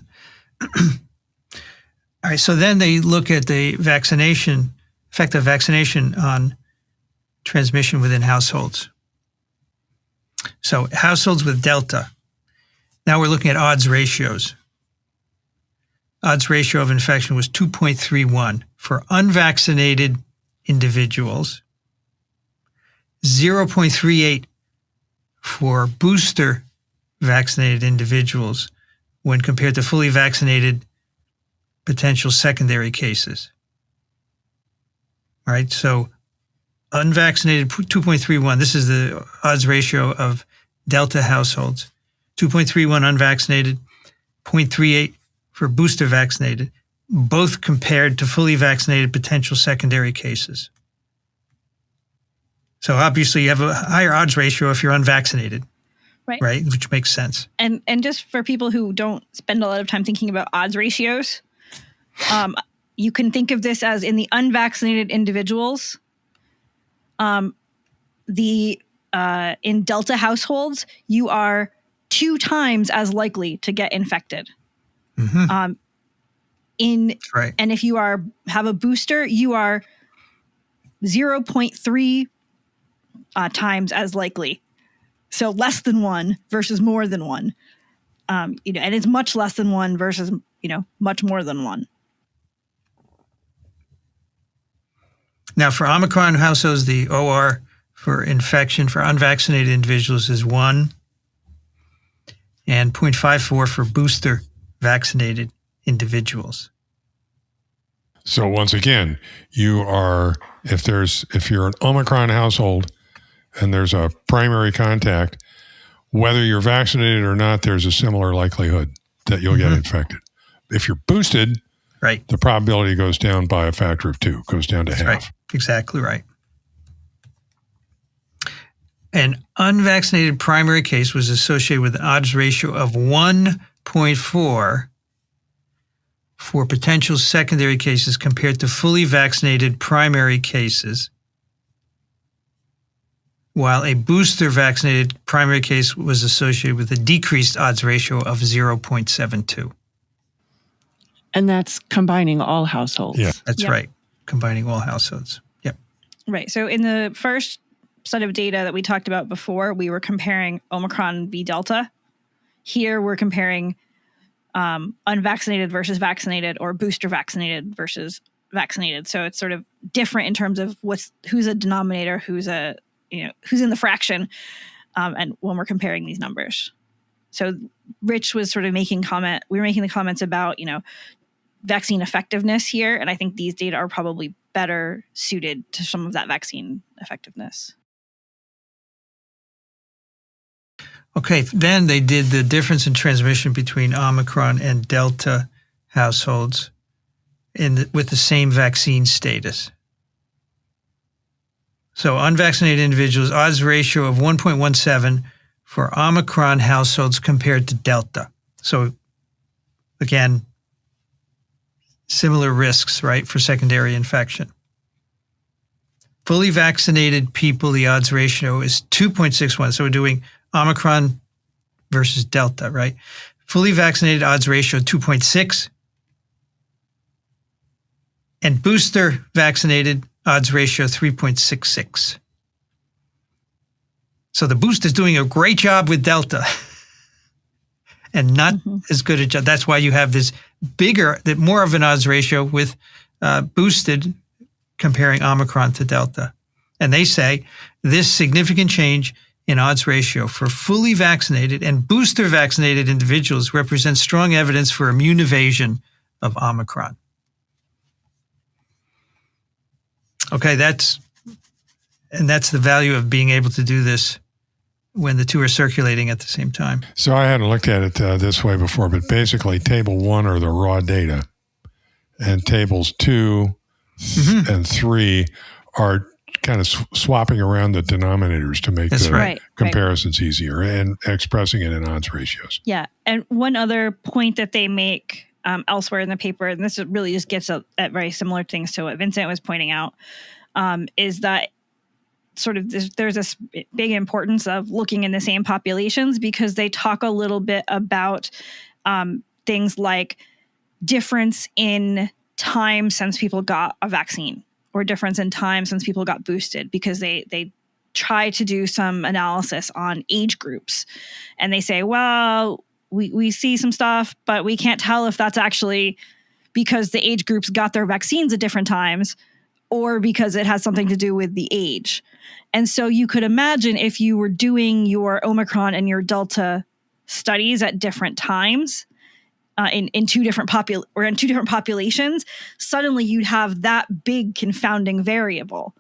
All right. So then they look at the effect of vaccination on transmission within households. So households with Delta. Now we're looking at odds ratios. Odds ratio of infection was 2.31 for unvaccinated individuals, 0.38 for booster vaccinated individuals when compared to fully vaccinated potential secondary cases. All right, so unvaccinated 2.31, this is the odds ratio of Delta households, 2.31 unvaccinated, 0.38 for booster vaccinated, both compared to fully vaccinated potential secondary cases. So obviously you have a higher odds ratio if you're unvaccinated, right? Which makes sense. And just for people who don't spend a lot of time thinking about odds ratios, you can think of this as in the unvaccinated individuals, in Delta households, you are 2 times as likely to get infected. Mm-hmm. And if you have a booster, you are 0.3 times as likely. So less than 1 versus more than 1. And it's much less than 1 versus much more than 1. Now for Omicron households, the OR for infection for unvaccinated individuals is 1 and 0.54 for booster vaccinated individuals. So once again, if you're an Omicron household and there's a primary contact, whether you're vaccinated or not, there's a similar likelihood that you'll get infected. If you're boosted, the probability goes down by a factor of 2, goes down to half. Right. Exactly right. An unvaccinated primary case was associated with an odds ratio of 1.4 for potential secondary cases compared to fully vaccinated primary cases, while a booster vaccinated primary case was associated with a decreased odds ratio of 0.72. And that's combining all households. Yeah. That's right. Combining all households. Yep. Right. So in the first set of data that we talked about before, we were comparing Omicron v Delta. Here we're comparing unvaccinated versus vaccinated, or booster vaccinated versus vaccinated. So it's sort of different in terms of who's a denominator, who's in the fraction, and when we're comparing these numbers. So Rich was sort of we were making the comments about, vaccine effectiveness here. And I think these data are probably better suited to some of that vaccine effectiveness. Okay, then they did the difference in transmission between Omicron and Delta households with the same vaccine status. So unvaccinated individuals, odds ratio of 1.17 for Omicron households compared to Delta. So again, similar risks, right, for secondary infection. Fully vaccinated people, the odds ratio is 2.61. So we're doing Omicron versus Delta, right? Fully vaccinated odds ratio 2.6. And booster vaccinated odds ratio 3.66. So the boost is doing a great job with Delta and not as good a job. That's why you have this more of an odds ratio with boosted comparing Omicron to Delta. And they say this significant change in odds ratio for fully vaccinated and booster vaccinated individuals represents strong evidence for immune evasion of Omicron. Okay, that's the value of being able to do this when the two are circulating at the same time. So I hadn't looked at it this way before, but basically table 1 are the raw data, and tables 2 and 3 are kind of swapping around the denominators to make comparisons easier and expressing it in odds ratios. Yeah. And one other point that they make elsewhere in the paper, and this really just gets at very similar things to what Vincent was pointing out, is that sort of there's this big importance of looking in the same populations, because they talk a little bit about things like difference in time since people got a vaccine, or difference in time since people got boosted, because they try to do some analysis on age groups. And they say, well, we see some stuff, but we can't tell if that's actually because the age groups got their vaccines at different times or because it has something to do with the age. And so you could imagine if you were doing your Omicron and your Delta studies at different times, in two different populations, suddenly you'd have that big confounding variable,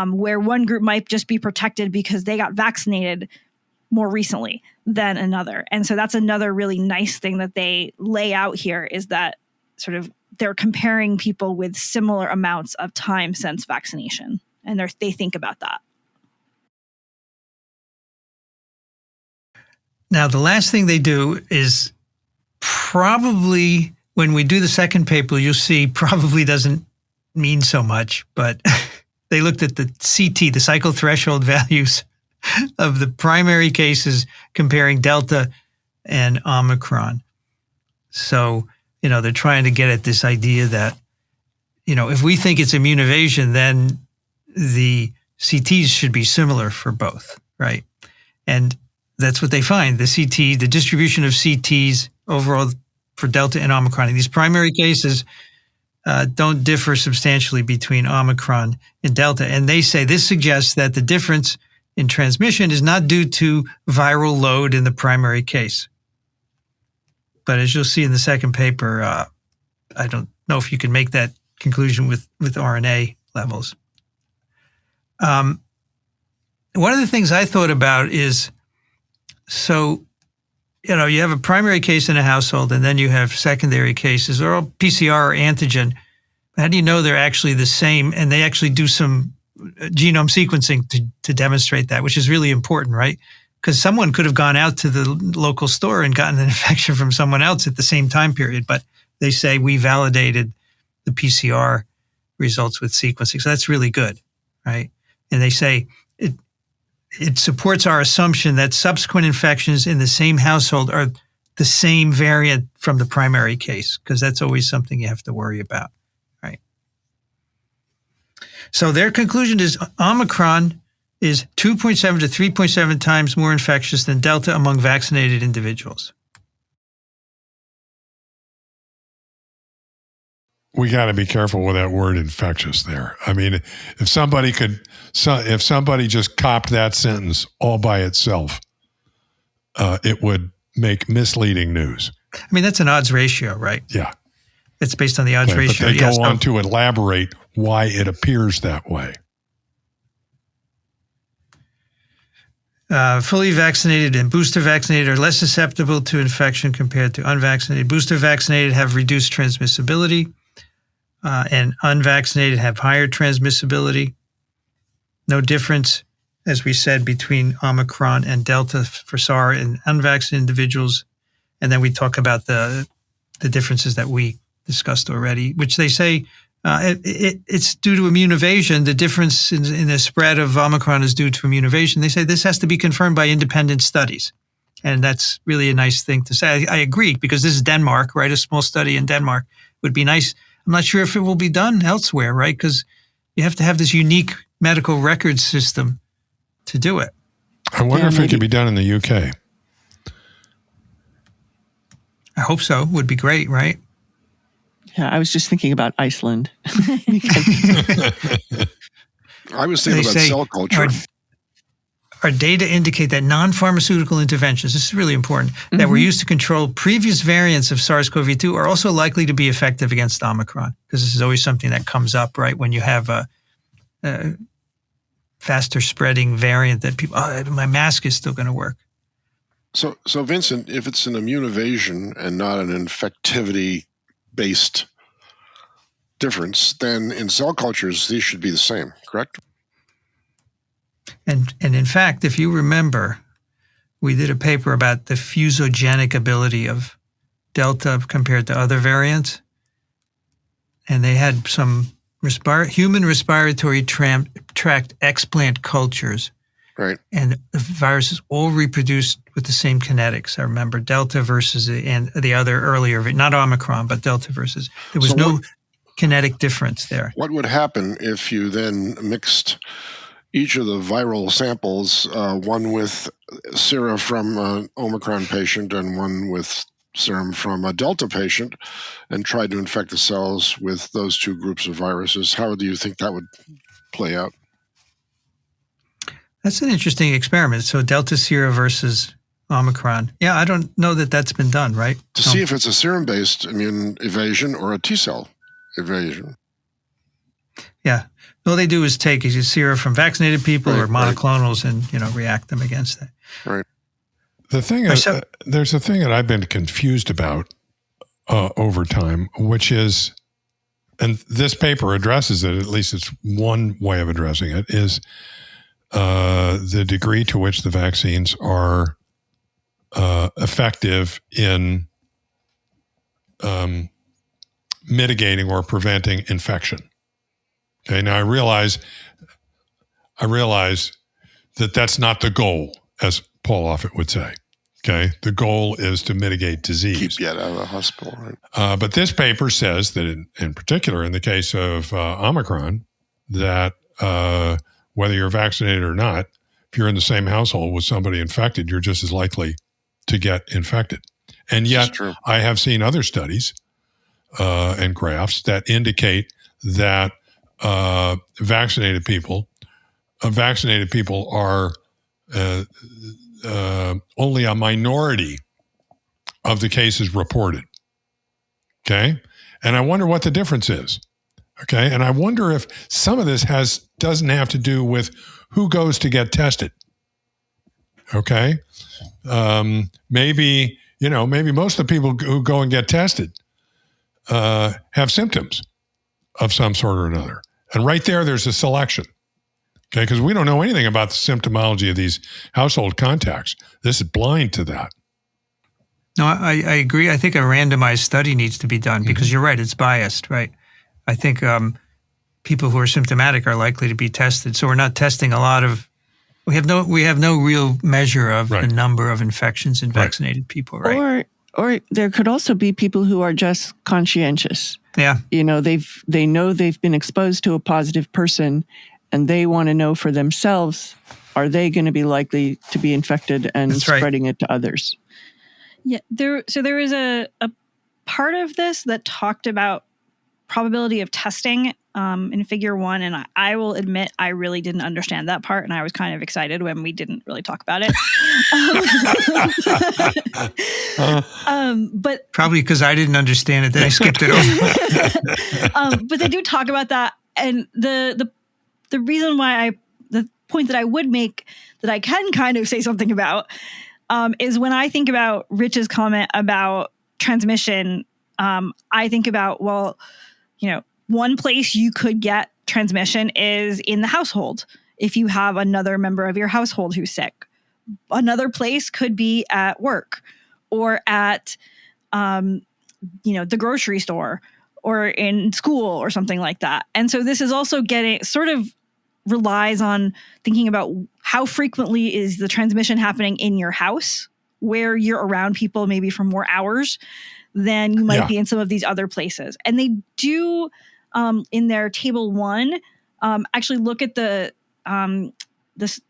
where one group might just be protected because they got vaccinated more recently than another. And so that's another really nice thing that they lay out here, is that sort of they're comparing people with similar amounts of time since vaccination, and they think about that. Now, the last thing they do is probably, when we do the second paper, you'll see probably doesn't mean so much, but they looked at the CT, the cycle threshold values of the primary cases comparing Delta and Omicron. So, they're trying to get at this idea that, if we think it's immune evasion, then the CTs should be similar for both, right? And that's what they find. The distribution of CTs overall for Delta and Omicron in these primary cases don't differ substantially between Omicron and Delta. And they say this suggests that the difference in transmission is not due to viral load in the primary case. But as you'll see in the second paper, I don't know if you can make that conclusion with RNA levels. One of the things I thought about is, so, you have a primary case in a household, and then you have secondary cases. They're all PCR or antigen. How do you know they're actually the same? And they actually do some genome sequencing to demonstrate that, which is really important, right? Because someone could have gone out to the local store and gotten an infection from someone else at the same time period. But they say we validated the PCR results with sequencing. So that's really good, right? And they say it supports our assumption that subsequent infections in the same household are the same variant from the primary case, because that's always something you have to worry about, right? So their conclusion is Omicron is 2.7 to 3.7 times more infectious than Delta among vaccinated individuals. We got to be careful with that word infectious there. I mean, if somebody just copped that sentence all by itself, it would make misleading news. I mean, that's an odds ratio, right? Yeah. It's based on the odds ratio. But they go on to elaborate why it appears that way. Fully vaccinated and booster vaccinated are less susceptible to infection compared to unvaccinated. Booster vaccinated have reduced transmissibility, and unvaccinated have higher transmissibility. No difference, as we said, between Omicron and Delta for SARS in unvaccinated individuals. And then we talk about the differences that we discussed already, which they say it's due to immune evasion. The difference in the spread of Omicron is due to immune evasion. They say this has to be confirmed by independent studies. And that's really a nice thing to say. I agree, because this is Denmark, right? A small study in Denmark would be nice. I'm not sure if it will be done elsewhere, right? Because you have to have this unique medical record system to do it. I wonder if it could be done in the UK. I hope so. Would be great, right? Yeah, I was just thinking about Iceland. I was thinking about cell culture. Our data indicate that non-pharmaceutical interventions, this is really important, that were used to control previous variants of SARS-CoV-2 are also likely to be effective against Omicron, because this is always something that comes up, right? When you have a faster spreading variant that people, my mask is still going to work. So Vincent, if it's an immune evasion and not an infectivity-based difference, then in cell cultures, these should be the same, correct? And in fact, if you remember, we did a paper about the fusogenic ability of Delta compared to other variants. And they had some human respiratory tract explant cultures. Right. And the viruses all reproduced with the same kinetics. I remember Delta versus the other earlier, not Omicron, but Delta versus. There was no kinetic difference there. What would happen if you then mixed each of the viral samples, one with serum from an Omicron patient and one with serum from a Delta patient, and tried to infect the cells with those two groups of viruses? How do you think that would play out? That's an interesting experiment. So Delta sera versus Omicron. Yeah, I don't know that that's been done, right? To see if it's a serum-based immune evasion or a T-cell evasion. Yeah. All they do is take a sera from vaccinated people or monoclonals and, react them against that. Right. There's a thing that I've been confused about over time, which is, and this paper addresses it, at least it's one way of addressing it, is the degree to which the vaccines are effective in mitigating or preventing infection. Okay, now I realize that that's not the goal, as Paul Offit would say. Okay, the goal is to mitigate disease. Keep you out of the hospital, right? But this paper says that, in particular, in the case of Omicron, that whether you're vaccinated or not, if you're in the same household with somebody infected, you're just as likely to get infected. And yet, I have seen other studies and graphs that indicate that vaccinated people are only a minority of the cases reported. Okay, and I wonder what the difference is. Okay, and I wonder if some of this doesn't have to do with who goes to get tested. Okay, maybe most of the people who go and get tested have symptoms of some sort or another. And right there's a selection, okay? Because we don't know anything about the symptomology of these household contacts. This is blind to that. No, I agree. I think a randomized study needs to be done because you're right, it's biased, right? I think people who are symptomatic are likely to be tested. So we're not testing a lot of, we have no real measure of the number of infections in vaccinated people, right? Or there could also be people who are just conscientious. Yeah. You know, they know they've been exposed to a positive person, and they want to know for themselves, are they going to be likely to be infected and spreading it to others? Yeah, there was a part of this that talked about probability of testing in figure 1, and I will admit I really didn't understand that part, and I was kind of excited when we didn't really talk about it. But probably because I didn't understand it, then I skipped it over. But they do talk about that, and the reason why the point that I would make that I can kind of say something about is when I think about Rich's comment about transmission, I think about, well, you know, one place you could get transmission is in the household if you have another member of your household who's sick. Another place could be at work or at, the grocery store or in school or something like that. And so this is also sort of relies on thinking about how frequently is the transmission happening in your house, where you're around people maybe for more hours than you might be in some of these other places. And they do, in their table 1, actually look at the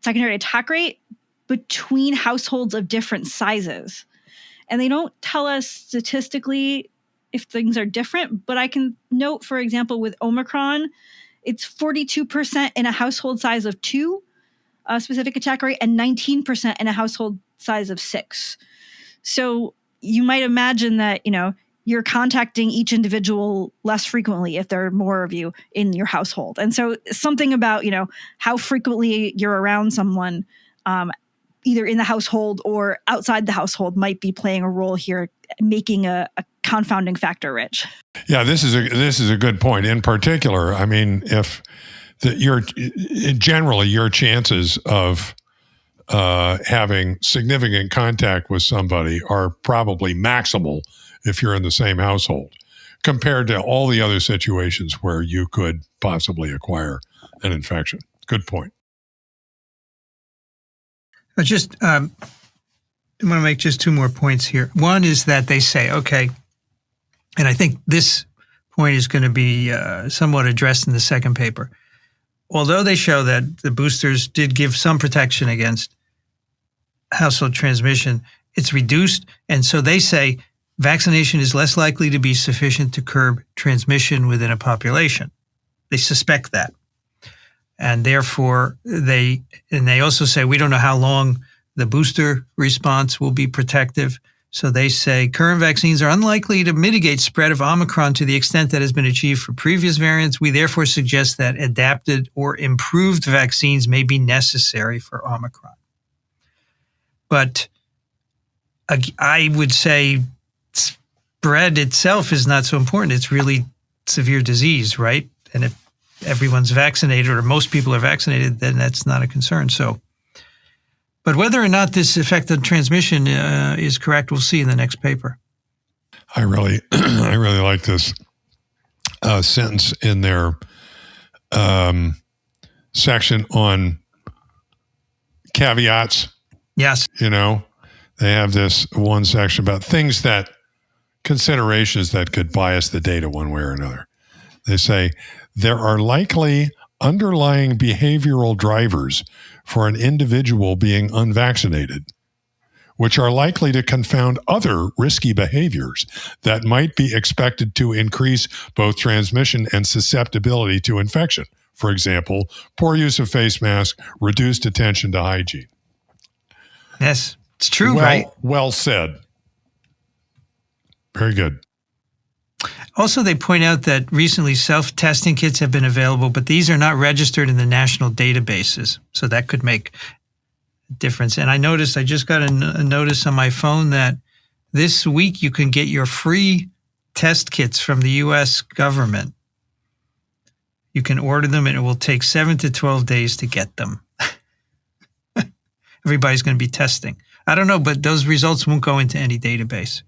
secondary attack rate between households of different sizes. And they don't tell us statistically if things are different, but I can note, for example, with Omicron, it's 42% in a household size of 2, specific attack rate, and 19% in a household size of 6. So you might imagine that, you know, you're contacting each individual less frequently if there are more of you in your household. And so something about, you know, how frequently you're around someone, either in the household or outside the household, might be playing a role here, making a confounding factor, Rich. Yeah, this is a good point. In particular, I mean, if generally your chances of having significant contact with somebody are probably maximal if you're in the same household, compared to all the other situations where you could possibly acquire an infection. Good point. I just I want to make just 2 more points here. One is that they say, okay, and I think this point is going to be somewhat addressed in the second paper. Although they show that the boosters did give some protection against household transmission, it's reduced. And so they say vaccination is less likely to be sufficient to curb transmission within a population. They suspect that. And therefore, they also say, we don't know how long the booster response will be protective. So they say current vaccines are unlikely to mitigate spread of Omicron to the extent that has been achieved for previous variants. We therefore suggest that adapted or improved vaccines may be necessary for Omicron. But I would say spread itself is not so important. It's really severe disease, right? And if everyone's vaccinated or most people are vaccinated, then that's not a concern. So, but whether or not this effect on transmission is correct, we'll see in the next paper. I really like this sentence in their section on caveats. Yes. You know, they have this one section about considerations that could bias the data one way or another. They say there are likely underlying behavioral drivers for an individual being unvaccinated, which are likely to confound other risky behaviors that might be expected to increase both transmission and susceptibility to infection. For example, poor use of face masks, reduced attention to hygiene. Yes, it's true, right? Well said. Very good. Also, they point out that recently self-testing kits have been available, but these are not registered in the national databases. So that could make a difference. And I just got a notice on my phone that this week you can get your free test kits from the U.S. government. You can order them and it will take 7 to 12 days to get them. Everybody's going to be testing. I don't know, but those results won't go into any database.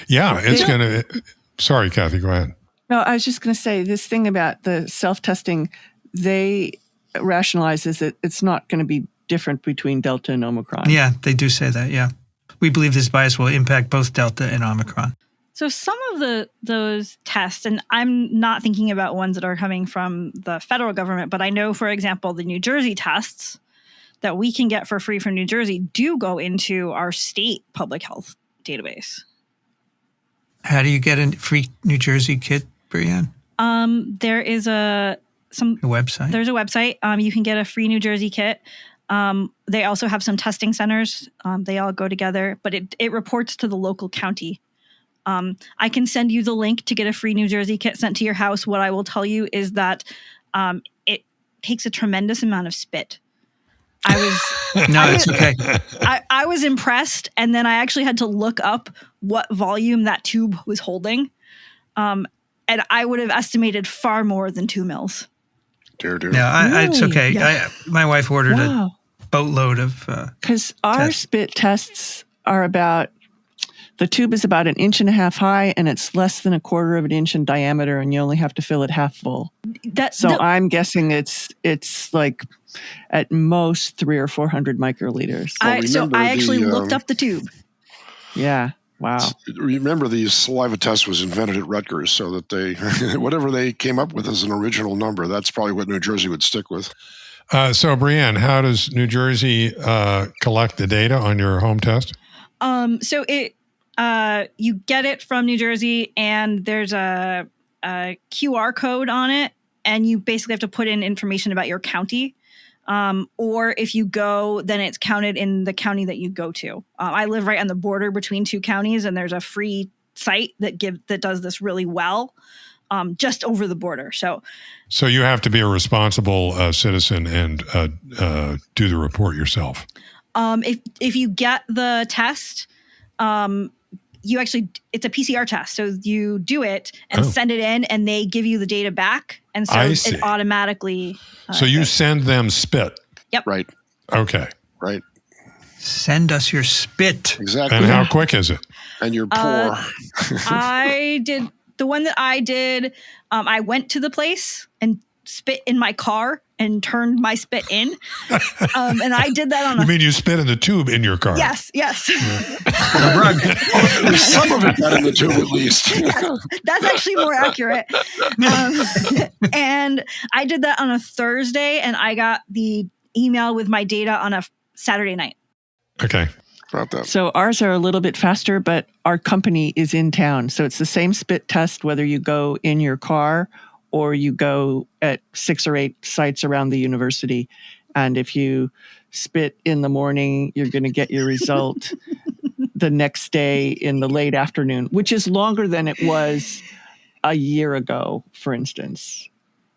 Yeah, it's going to... Sorry, Kathy, go ahead. No, I was just going to say this thing about the self-testing, they rationalize is that it's not going to be different between Delta and Omicron. Yeah, they do say that, yeah. We believe this bias will impact both Delta and Omicron. So some of those tests, and I'm not thinking about ones that are coming from the federal government, but I know, for example, the New Jersey tests that we can get for free from New Jersey do go into our state public health database. How do you get a free New Jersey kit, Brianne? There is a website. There's a website. You can get a free New Jersey kit. They also have some testing centers. They all go together, but it reports to the local county. I can send you the link to get a free New Jersey kit sent to your house. What I will tell you is that it takes a tremendous amount of spit. It's okay. I was impressed, and then I actually had to look up what volume that tube was holding, and I would have estimated far more than 2 mils. Dear. No, it's okay. Yeah. My wife ordered a boatload of because our spit tests are about. The tube is about 1.5 inches high, and it's less than 1/4 of an inch in diameter, and you only have to fill it half full. I'm guessing it's like at most 300 or 400 microliters. I actually looked up the tube. Yeah. Wow. Remember, the saliva test was invented at Rutgers, so that they whatever they came up with as an original number, that's probably what New Jersey would stick with. So, Brianne, how does New Jersey collect the data on your home test? So you get it from New Jersey, and there's a QR code on it, and you basically have to put in information about your county. Or if you go, then it's counted in the county that you go to. I live right on the border between 2 counties, and there's a free site that does this really well, just over the border. So you have to be a responsible citizen and do the report yourself. If you get the test, it's a PCR test. So you do it and send it in, and they give you the data back. And so it automatically. So you send them spit. Yep. Right. Okay. Right. Send us your spit. Exactly. And how quick is it? And your pour. I did the one that I did. I went to the place and spit in my car and turned my spit in. And I did that on You mean you spit in the tube in your car? Yes. Some of it got in the tube at least. Yes, that's actually more accurate. And I did that on a Thursday, and I got the email with my data on a Saturday night. Okay. About that. So ours are a little bit faster, but our company is in town. So it's the same spit test whether you go in your car or you go at 6 or 8 sites around the university. And if you spit in the morning, you're going to get your result the next day in the late afternoon, which is longer than it was a year ago, for instance.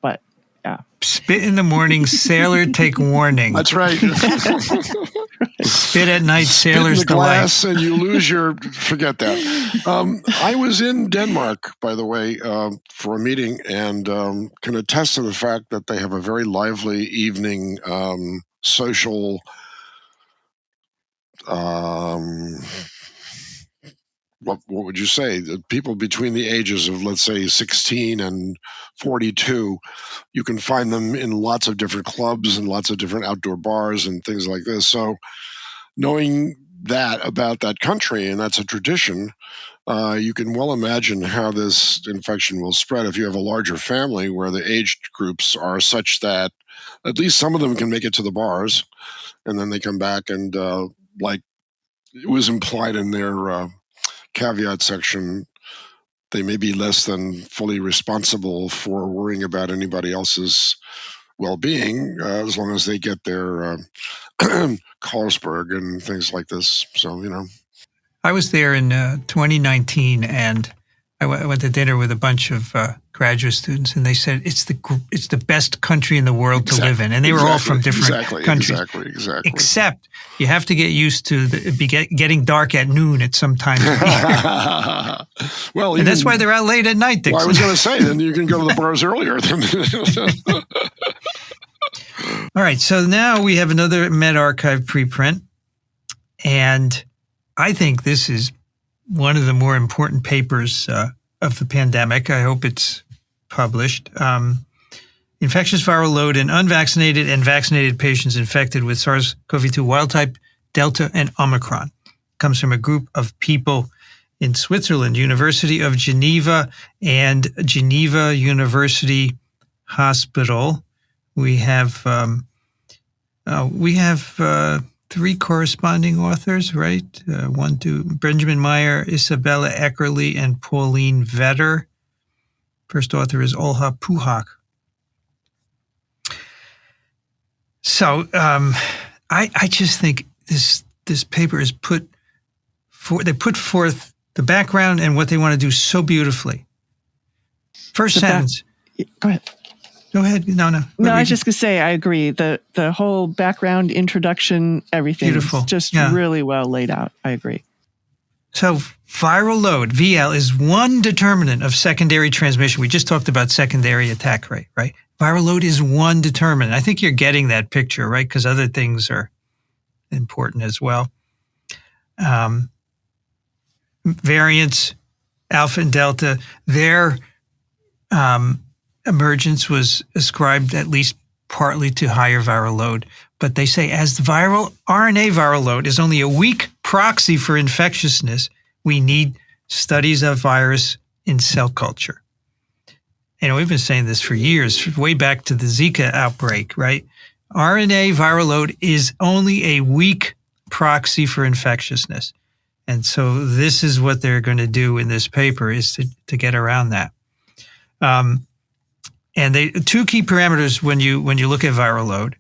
But yeah. Spit in the morning, sailor take warning. That's right. Spit at night, sailor's Spit in the glass, delight. and you lose your. Forget that. I was in Denmark, by the way, for a meeting, and can attest to the fact that they have a very lively evening social. What would you say? The people between the ages of, let's say, 16 and 42, you can find them in lots of different clubs and lots of different outdoor bars and things like this. So knowing that about that country, and that's a tradition, you can well imagine how this infection will spread if you have a larger family where the age groups are such that at least some of them can make it to the bars, and then they come back and, like it was implied in their caveat section, they may be less than fully responsible for worrying about anybody else's well-being as long as they get their Carlsberg and things like this. So, I was there in 2019, and I went to dinner with a bunch of graduate students, and they said it's the best country in the world to live in, and they were all from different countries. Exactly. Except you have to get used to getting dark at noon at some times. Well, and that's why they're out late at night. Dixon. Well, I was going to say, then you can go to the bars earlier. All right, so now we have another medRxiv preprint, and I think this is one of the more important papers of the pandemic. I hope it's published. Infectious viral load in unvaccinated and vaccinated patients infected with SARS-CoV-2 wild type, Delta, and Omicron. comes from a group of people in Switzerland, University of Geneva and Geneva University Hospital. We have three corresponding authors, right? Benjamin Meyer, Isabella Eckerle, and Pauline Vetter. First author is Olha Puhak. So I just think this paper is put forth the background and what they want to do so beautifully. First sentence. Go ahead. Go ahead. No. No, I was just going to say, I agree. The whole background, introduction, everything is just really well laid out. I agree. So viral load, VL, is one determinant of secondary transmission. We just talked about secondary attack rate, right? Viral load is one determinant. I think you're getting that picture, right? Because other things are important as well. Variants, Alpha and Delta, their emergence was ascribed at least partly to higher viral load. But they say as the RNA viral load is only a weak proxy for infectiousness, we need studies of virus in cell culture. And we've been saying this for years, way back to the Zika outbreak, right? RNA viral load is only a weak proxy for infectiousness. And so this is what they're going to do in this paper, is to get around that. And two key parameters when you look at viral load,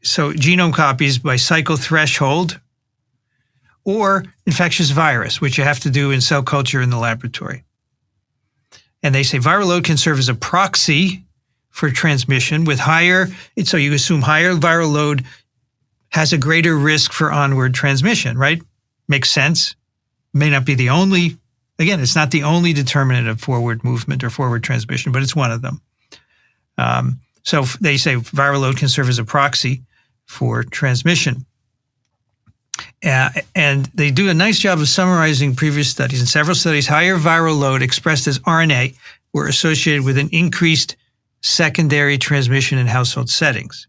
so genome copies by cycle threshold or infectious virus, which you have to do in cell culture in the laboratory. And they say viral load can serve as a proxy for transmission with so you assume higher viral load has a greater risk for onward transmission, right? Makes sense. May not be the only, again, it's not the only determinant of forward movement or forward transmission, but it's one of them. So they say viral load can serve as a proxy for transmission. And they do a nice job of summarizing previous studies. In several studies, higher viral load expressed as RNA were associated with an increased secondary transmission in household settings.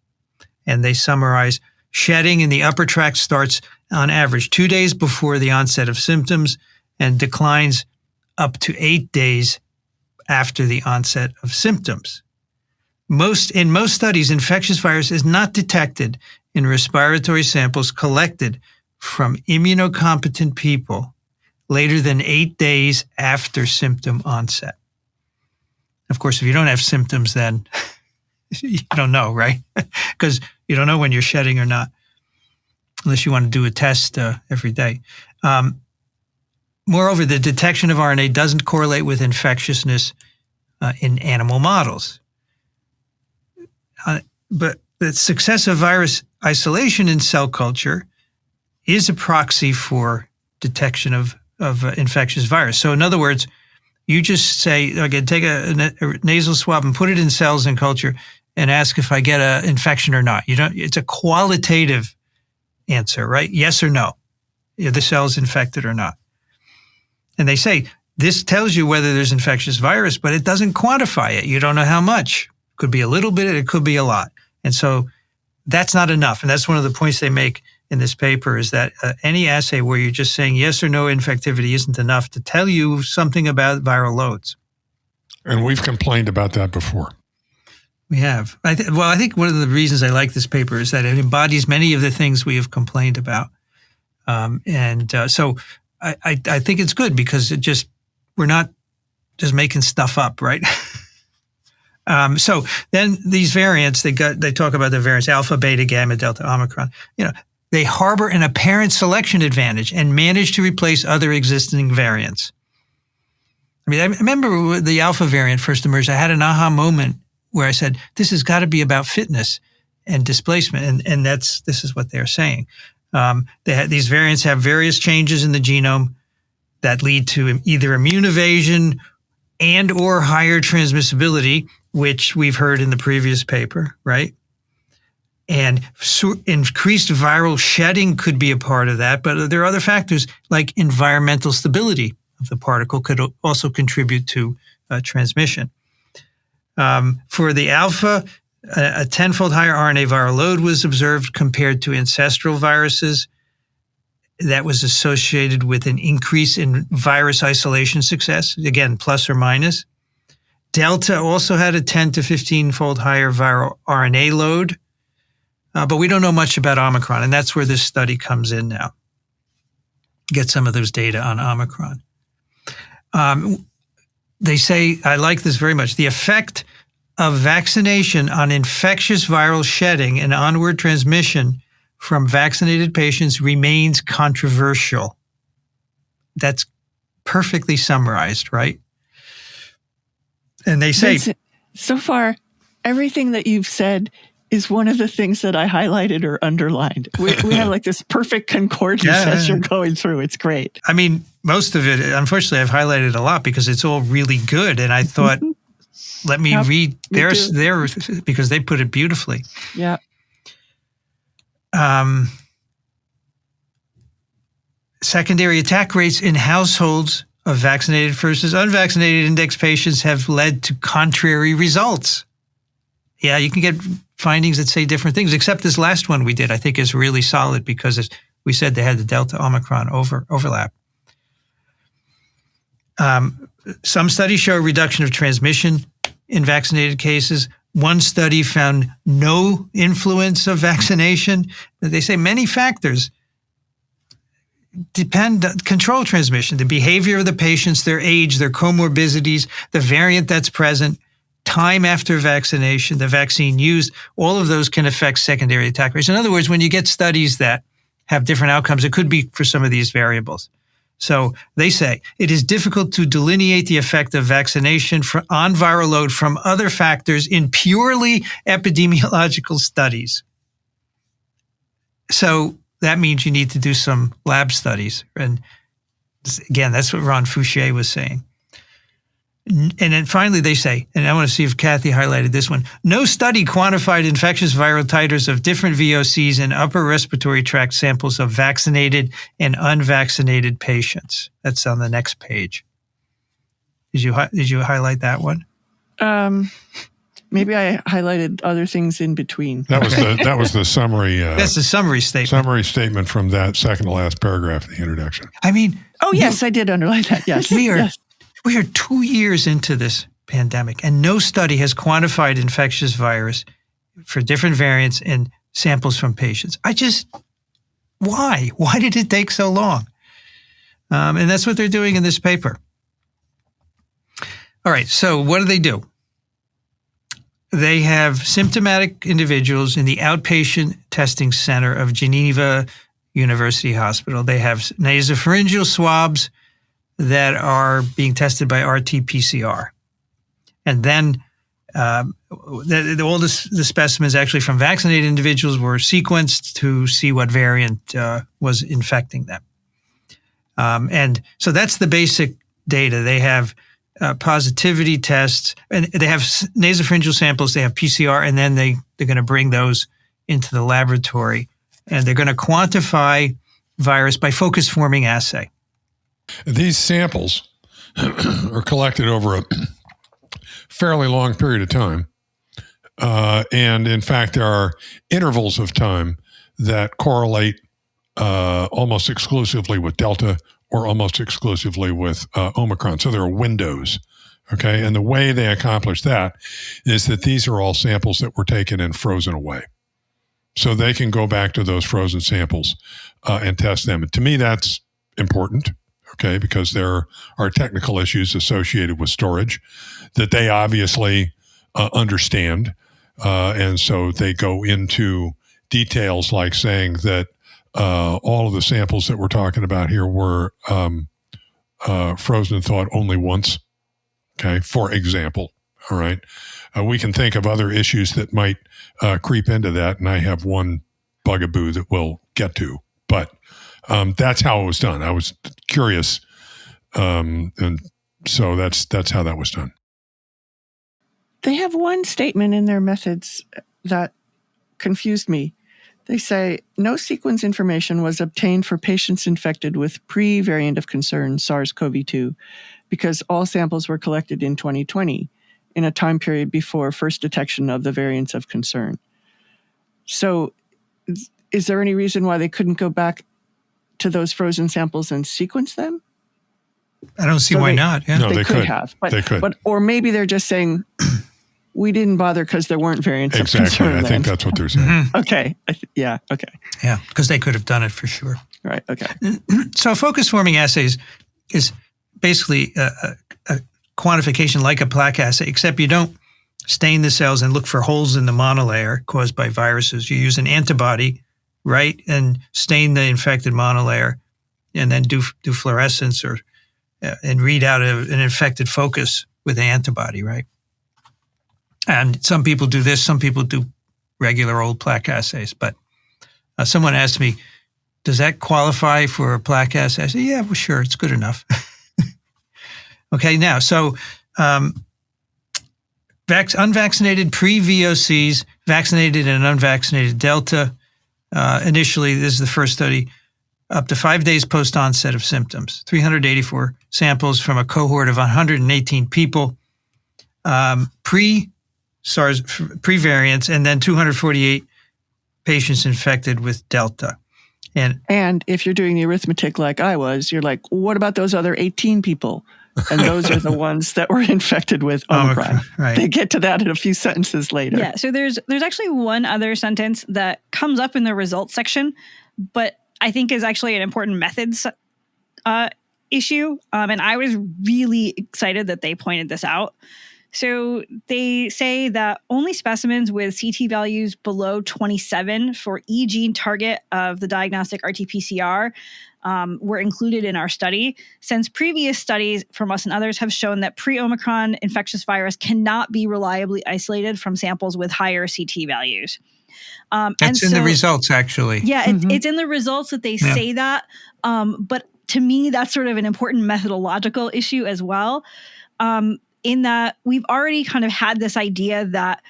And they summarize shedding in the upper tract starts on average 2 days before the onset of symptoms and declines up to 8 days after the onset of symptoms. In most studies, infectious virus is not detected in respiratory samples collected from immunocompetent people later than 8 days after symptom onset. Of course, if you don't have symptoms, then you don't know, right? Because you don't know when you're shedding or not, unless you want to do a test every day. Moreover, the detection of RNA doesn't correlate with infectiousness in animal models. But the success of virus isolation in cell culture is a proxy for detection of infectious virus. So in other words, you just say, okay, take a nasal swab and put it in cells in culture and ask if I get an infection or not. It's a qualitative answer, right? Yes or no. Are the cells infected or not? And they say, this tells you whether there's infectious virus, but it doesn't quantify it. You don't know how much. It could be a little bit, it could be a lot. And so that's not enough. And that's one of the points they make in this paper, is that any assay where you're just saying yes or no infectivity isn't enough to tell you something about viral loads. And we've complained about that before. We have. I think one of the reasons I like this paper is that it embodies many of the things we have complained about. So I think it's good because we're not just making stuff up, right? So then these variants, they talk about the variants alpha, beta, gamma, delta, omicron. They harbor an apparent selection advantage and manage to replace other existing variants. I mean, I remember when the alpha variant first emerged, I had an aha moment where I said, this has got to be about fitness and displacement. And this is what they're saying. These variants have various changes in the genome that lead to either immune evasion and or higher transmissibility, which we've heard in the previous paper, right? And increased viral shedding could be a part of that, but there are other factors like environmental stability of the particle could also contribute to transmission. For the alpha, a 10-fold higher RNA viral load was observed compared to ancestral viruses. that was associated with an increase in virus isolation success, again, plus or minus. Delta also had a 10 to 15-fold higher viral RNA load, but we don't know much about Omicron, and that's where this study comes in now. Get some of those data on Omicron. They say, I like this very much, the effect of vaccination on infectious viral shedding and onward transmission from vaccinated patients remains controversial. That's perfectly summarized, right? And they say, Vincent, so far, everything that you've said is one of the things that I highlighted or underlined. We have like this perfect concordance as you're going through. It's great. I mean, most of it, unfortunately, I've highlighted a lot because it's all really good. And I thought, let me read theirs because they put it beautifully. Yeah. Secondary attack rates in households of vaccinated versus unvaccinated index patients have led to contrary results. Yeah, you can get findings that say different things, except this last one we did, I think, is really solid because we said they had the Delta Omicron overlap. Some studies show a reduction of transmission in vaccinated cases. One study found no influence of vaccination. They say many factors control transmission, the behavior of the patients, their age, their comorbidities, the variant that's present, time after vaccination, the vaccine used, all of those can affect secondary attack rates. In other words, when you get studies that have different outcomes, it could be for some of these variables. So they say it is difficult to delineate the effect of vaccination on viral load from other factors in purely epidemiological studies. So that means you need to do some lab studies. And again, that's what Ron Fouché was saying. And then finally they say, and I want to see if Kathy highlighted this one, no study quantified infectious viral titers of different VOCs in upper respiratory tract samples of vaccinated and unvaccinated patients. That's on the next page. Did you highlight that one? Maybe I highlighted other things in between. That was the summary. That's the summary statement. Summary statement from that second to last paragraph of the introduction. I mean, yes, I did underline that. Yes, we are 2 years into this pandemic, and no study has quantified infectious virus for different variants in samples from patients. Why? Why did it take so long? And that's what they're doing in this paper. All right, so what do? They have symptomatic individuals in the outpatient testing center of Geneva University Hospital. They have nasopharyngeal swabs that are being tested by RT-PCR. And then all the specimens actually from vaccinated individuals were sequenced to see what variant was infecting them. And so that's the basic data. They have positivity tests, and they have nasopharyngeal samples, they have PCR, and then they're going to bring those into the laboratory, and they're going to quantify virus by focus forming assay. These samples are collected over a fairly long period of time. And in fact, there are intervals of time that correlate almost exclusively with Delta or almost exclusively with Omicron. So there are windows, okay? And the way they accomplish that is that these are all samples that were taken and frozen away. So they can go back to those frozen samples and test them. And to me, that's important, okay? Because there are technical issues associated with storage that they obviously understand. And so they go into details like saying that all of the samples that we're talking about here were frozen and thawed only once, okay, for example, all right? We can think of other issues that might creep into that, and I have one bugaboo that we'll get to, but that's how it was done. I was curious, and so that's how that was done. They have one statement in their methods that confused me. They say, no sequence information was obtained for patients infected with pre-variant of concern SARS-CoV-2 because all samples were collected in 2020 in a time period before first detection of the variants of concern. So is there any reason why they couldn't go back to those frozen samples and sequence them? I don't see why not. Yeah. No, they could could have. But, they could. Or maybe they're just saying, we didn't bother because there weren't variants of concern. Exactly. I think that's what they're saying. Mm-hmm. Okay. Okay. Yeah, because they could have done it for sure. Right. Okay. So focus forming assays is basically a quantification like a plaque assay, except you don't stain the cells and look for holes in the monolayer caused by viruses. You use an antibody, right, and stain the infected monolayer, and then do fluorescence and read out an infected focus with an antibody, right? And some people do this, some people do regular old plaque assays. But someone asked me, does that qualify for a plaque assay? I said, yeah, well, sure, it's good enough. Okay, now, so unvaccinated pre-VOCs, vaccinated and unvaccinated Delta. Initially, this is the first study, up to 5 days post-onset of symptoms, 384 samples from a cohort of 118 people, pre-SARS, pre-variants, and then 248 patients infected with Delta. And if you're doing the arithmetic like I was, you're like, what about those other 18 people? And those are the ones that were infected with Omicron. Right. They get to that in a few sentences later. Yeah, so there's actually one other sentence that comes up in the results section, but I think is actually an important methods issue. And I was really excited that they pointed this out. So they say that only specimens with CT values below 27 for E gene target of the diagnostic RT-PCR were included in our study, since previous studies from us and others have shown that pre-Omicron infectious virus cannot be reliably isolated from samples with higher CT values. That's in the results, actually. Yeah, it's in the results that they say that. But to me, that's sort of an important methodological issue as well. In that we've already kind of had this idea that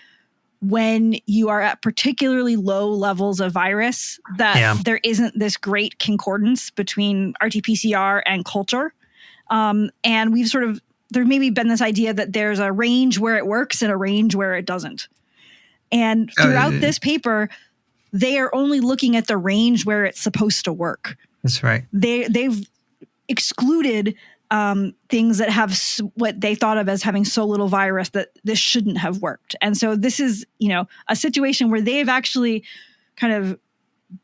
when you are at particularly low levels of virus, that there isn't this great concordance between RT-PCR and culture. And we've sort of, there maybe been this idea that there's a range where it works and a range where it doesn't. And throughout this paper, they are only looking at the range where it's supposed to work. That's right. They've excluded things that have what they thought of as having so little virus that this shouldn't have worked. And so this is, a situation where they've actually kind of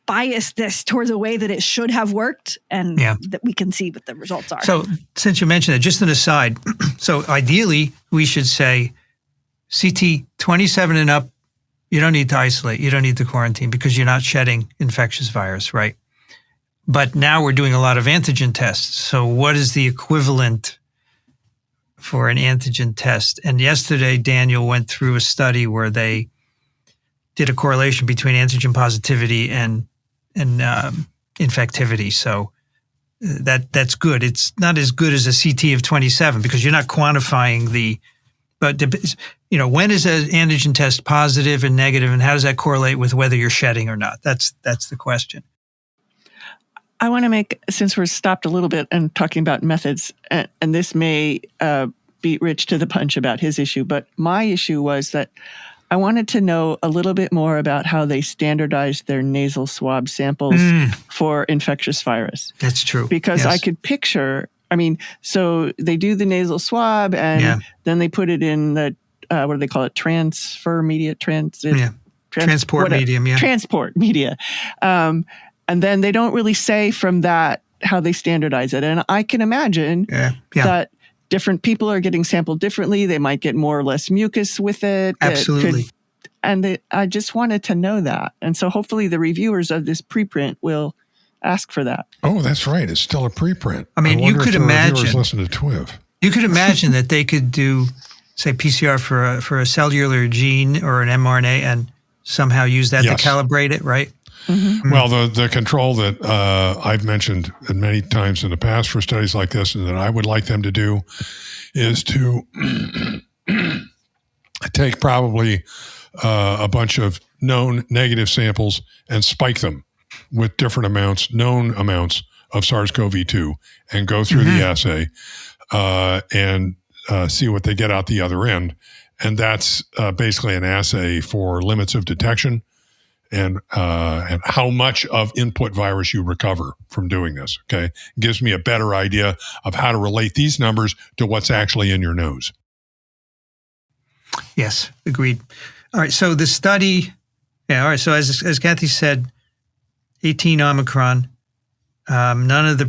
biased this towards a way that it should have worked, and that we can see what the results are. So since you mentioned it, just an aside, so ideally we should say CT 27 and up, you don't need to isolate, you don't need to quarantine because you're not shedding infectious virus, right? But now we're doing a lot of antigen tests. So what is the equivalent for an antigen test? And yesterday, Daniel went through a study where they did a correlation between antigen positivity and infectivity. So that's good. It's not as good as a CT of 27 because you're not quantifying but when is an antigen test positive and negative, and how does that correlate with whether you're shedding or not? That's the question. I want to make, since we're stopped a little bit and talking about methods, and this may beat Rich to the punch about his issue, but my issue was that I wanted to know a little bit more about how they standardized their nasal swab samples for infectious virus. That's true. Because I could picture, so they do the nasal swab and then they put it in the, what do they call it? Transport medium, Transport media. And then they don't really say from that how they standardize it. And I can imagine that different people are getting sampled differently. They might get more or less mucus with it. Absolutely. I just wanted to know that. And so hopefully the reviewers of this preprint will ask for that. Oh, that's right. It's still a preprint. You could imagine. Listen to TWiV. You could imagine that they could do, say, PCR for a cellular gene or an mRNA and somehow use that to calibrate it, right? Mm-hmm. Well, the control that I've mentioned many times in the past for studies like this, and that I would like them to do, is to take probably a bunch of known negative samples and spike them with different known amounts of SARS-CoV-2, and go through the assay and see what they get out the other end. And that's basically an assay for limits of detection. and how much of input virus you recover from doing this. Okay, it gives me a better idea of how to relate these numbers to what's actually in your nose. Yes, agreed. All right, so the study, all right, so as Kathy said, 18 Omicron, none of the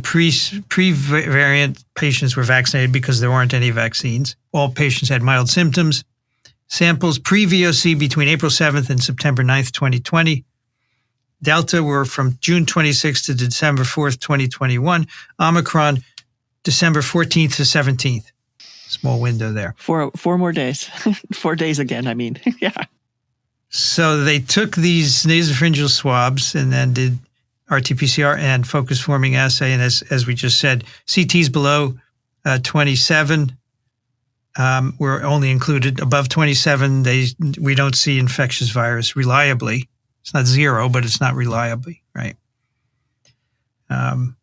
pre-variant patients were vaccinated because there weren't any vaccines. All patients had mild symptoms. Samples pre-VOC between April 7th and September 9th, 2020. Delta were from June 26th to December 4th, 2021. Omicron, December 14th to 17th. Small window there. 4 more days. 4 days again, I mean. Yeah. So they took these nasopharyngeal swabs and then did RT-PCR and focus forming assay. And as we just said, CTs below 27 were only included. Above 27, we don't see infectious virus reliably. It's not zero, but it's not reliably, right? And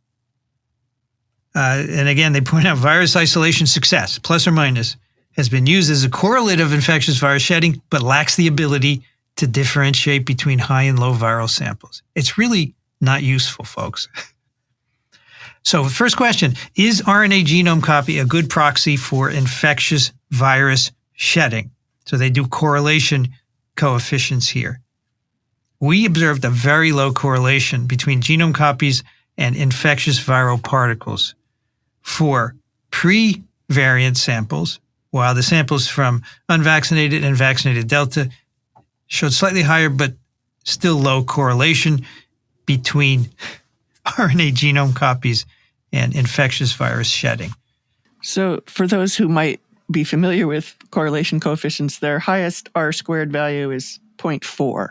again, they point out virus isolation success, plus or minus, has been used as a correlate of infectious virus shedding, but lacks the ability to differentiate between high and low viral samples. It's really not useful, folks. So first question, is RNA genome copy a good proxy for infectious virus shedding? So they do correlation coefficients here. We observed a very low correlation between genome copies and infectious viral particles for pre-variant samples, while the samples from unvaccinated and vaccinated Delta showed slightly higher but still low correlation between RNA genome copies and infectious virus shedding. So for those who might be familiar with correlation coefficients, their highest R-squared value is 0.4.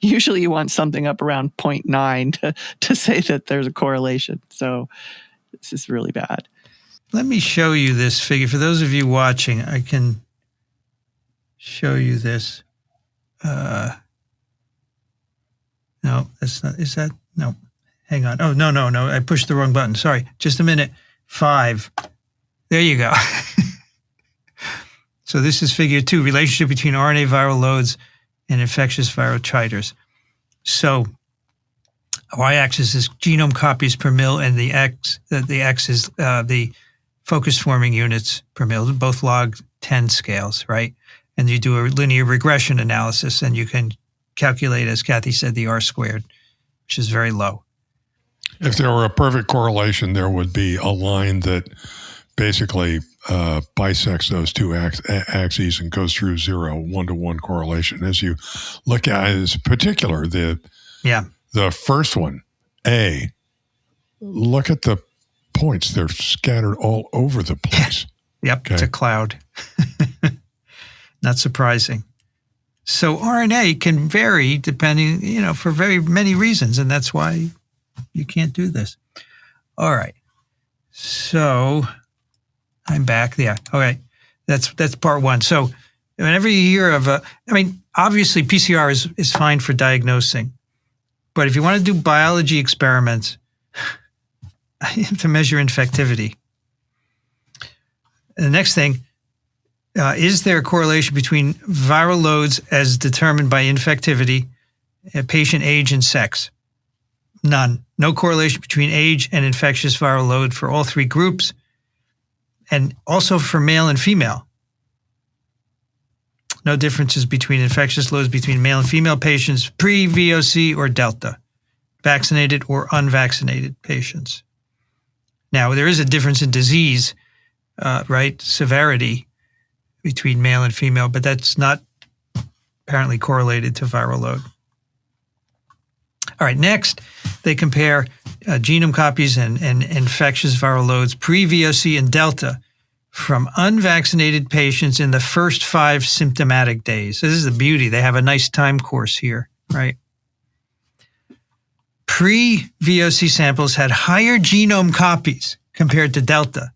Usually you want something up around 0.9 to say that there's a correlation. So this is really bad. Let me show you this figure. For those of you watching, I can show you this. No, that's not, is that? No, hang on. Oh, no. I pushed the wrong button. Sorry. Just a minute. 5. There you go. So this is figure 2, relationship between RNA viral loads and infectious viral titers. So y-axis is genome copies per mil, and the x is the focus forming units per mil, both log 10 scales, right? And you do a linear regression analysis, and you can calculate, as Kathy said, the R-squared, which is very low. If there were a perfect correlation, there would be a line that basically bisects those two axes and goes through 0, 1-to-1 correlation. As you look at it, in particular, the first one, A, look at the points. They're scattered all over the place. Yep, okay. It's a cloud. Not surprising. So RNA can vary depending, for very many reasons, and that's why you can't do this. All right. So I'm back. Yeah. All right. That's part 1. So whenever you hear of obviously PCR is fine for diagnosing, but if you want to do biology experiments, you have to measure infectivity. And the next thing, is there a correlation between viral loads as determined by infectivity, patient age, and sex? None. No correlation between age and infectious viral load for all 3 groups, and also for male and female. No differences between infectious loads between male and female patients, pre-VOC or Delta, vaccinated or unvaccinated patients. Now, there is a difference in disease, severity between male and female, but that's not apparently correlated to viral load. All right, next, they compare genome copies and infectious viral loads pre-VOC and Delta from unvaccinated patients in the first 5 symptomatic days. So this is the beauty. They have a nice time course here, right? Pre-VOC samples had higher genome copies compared to Delta,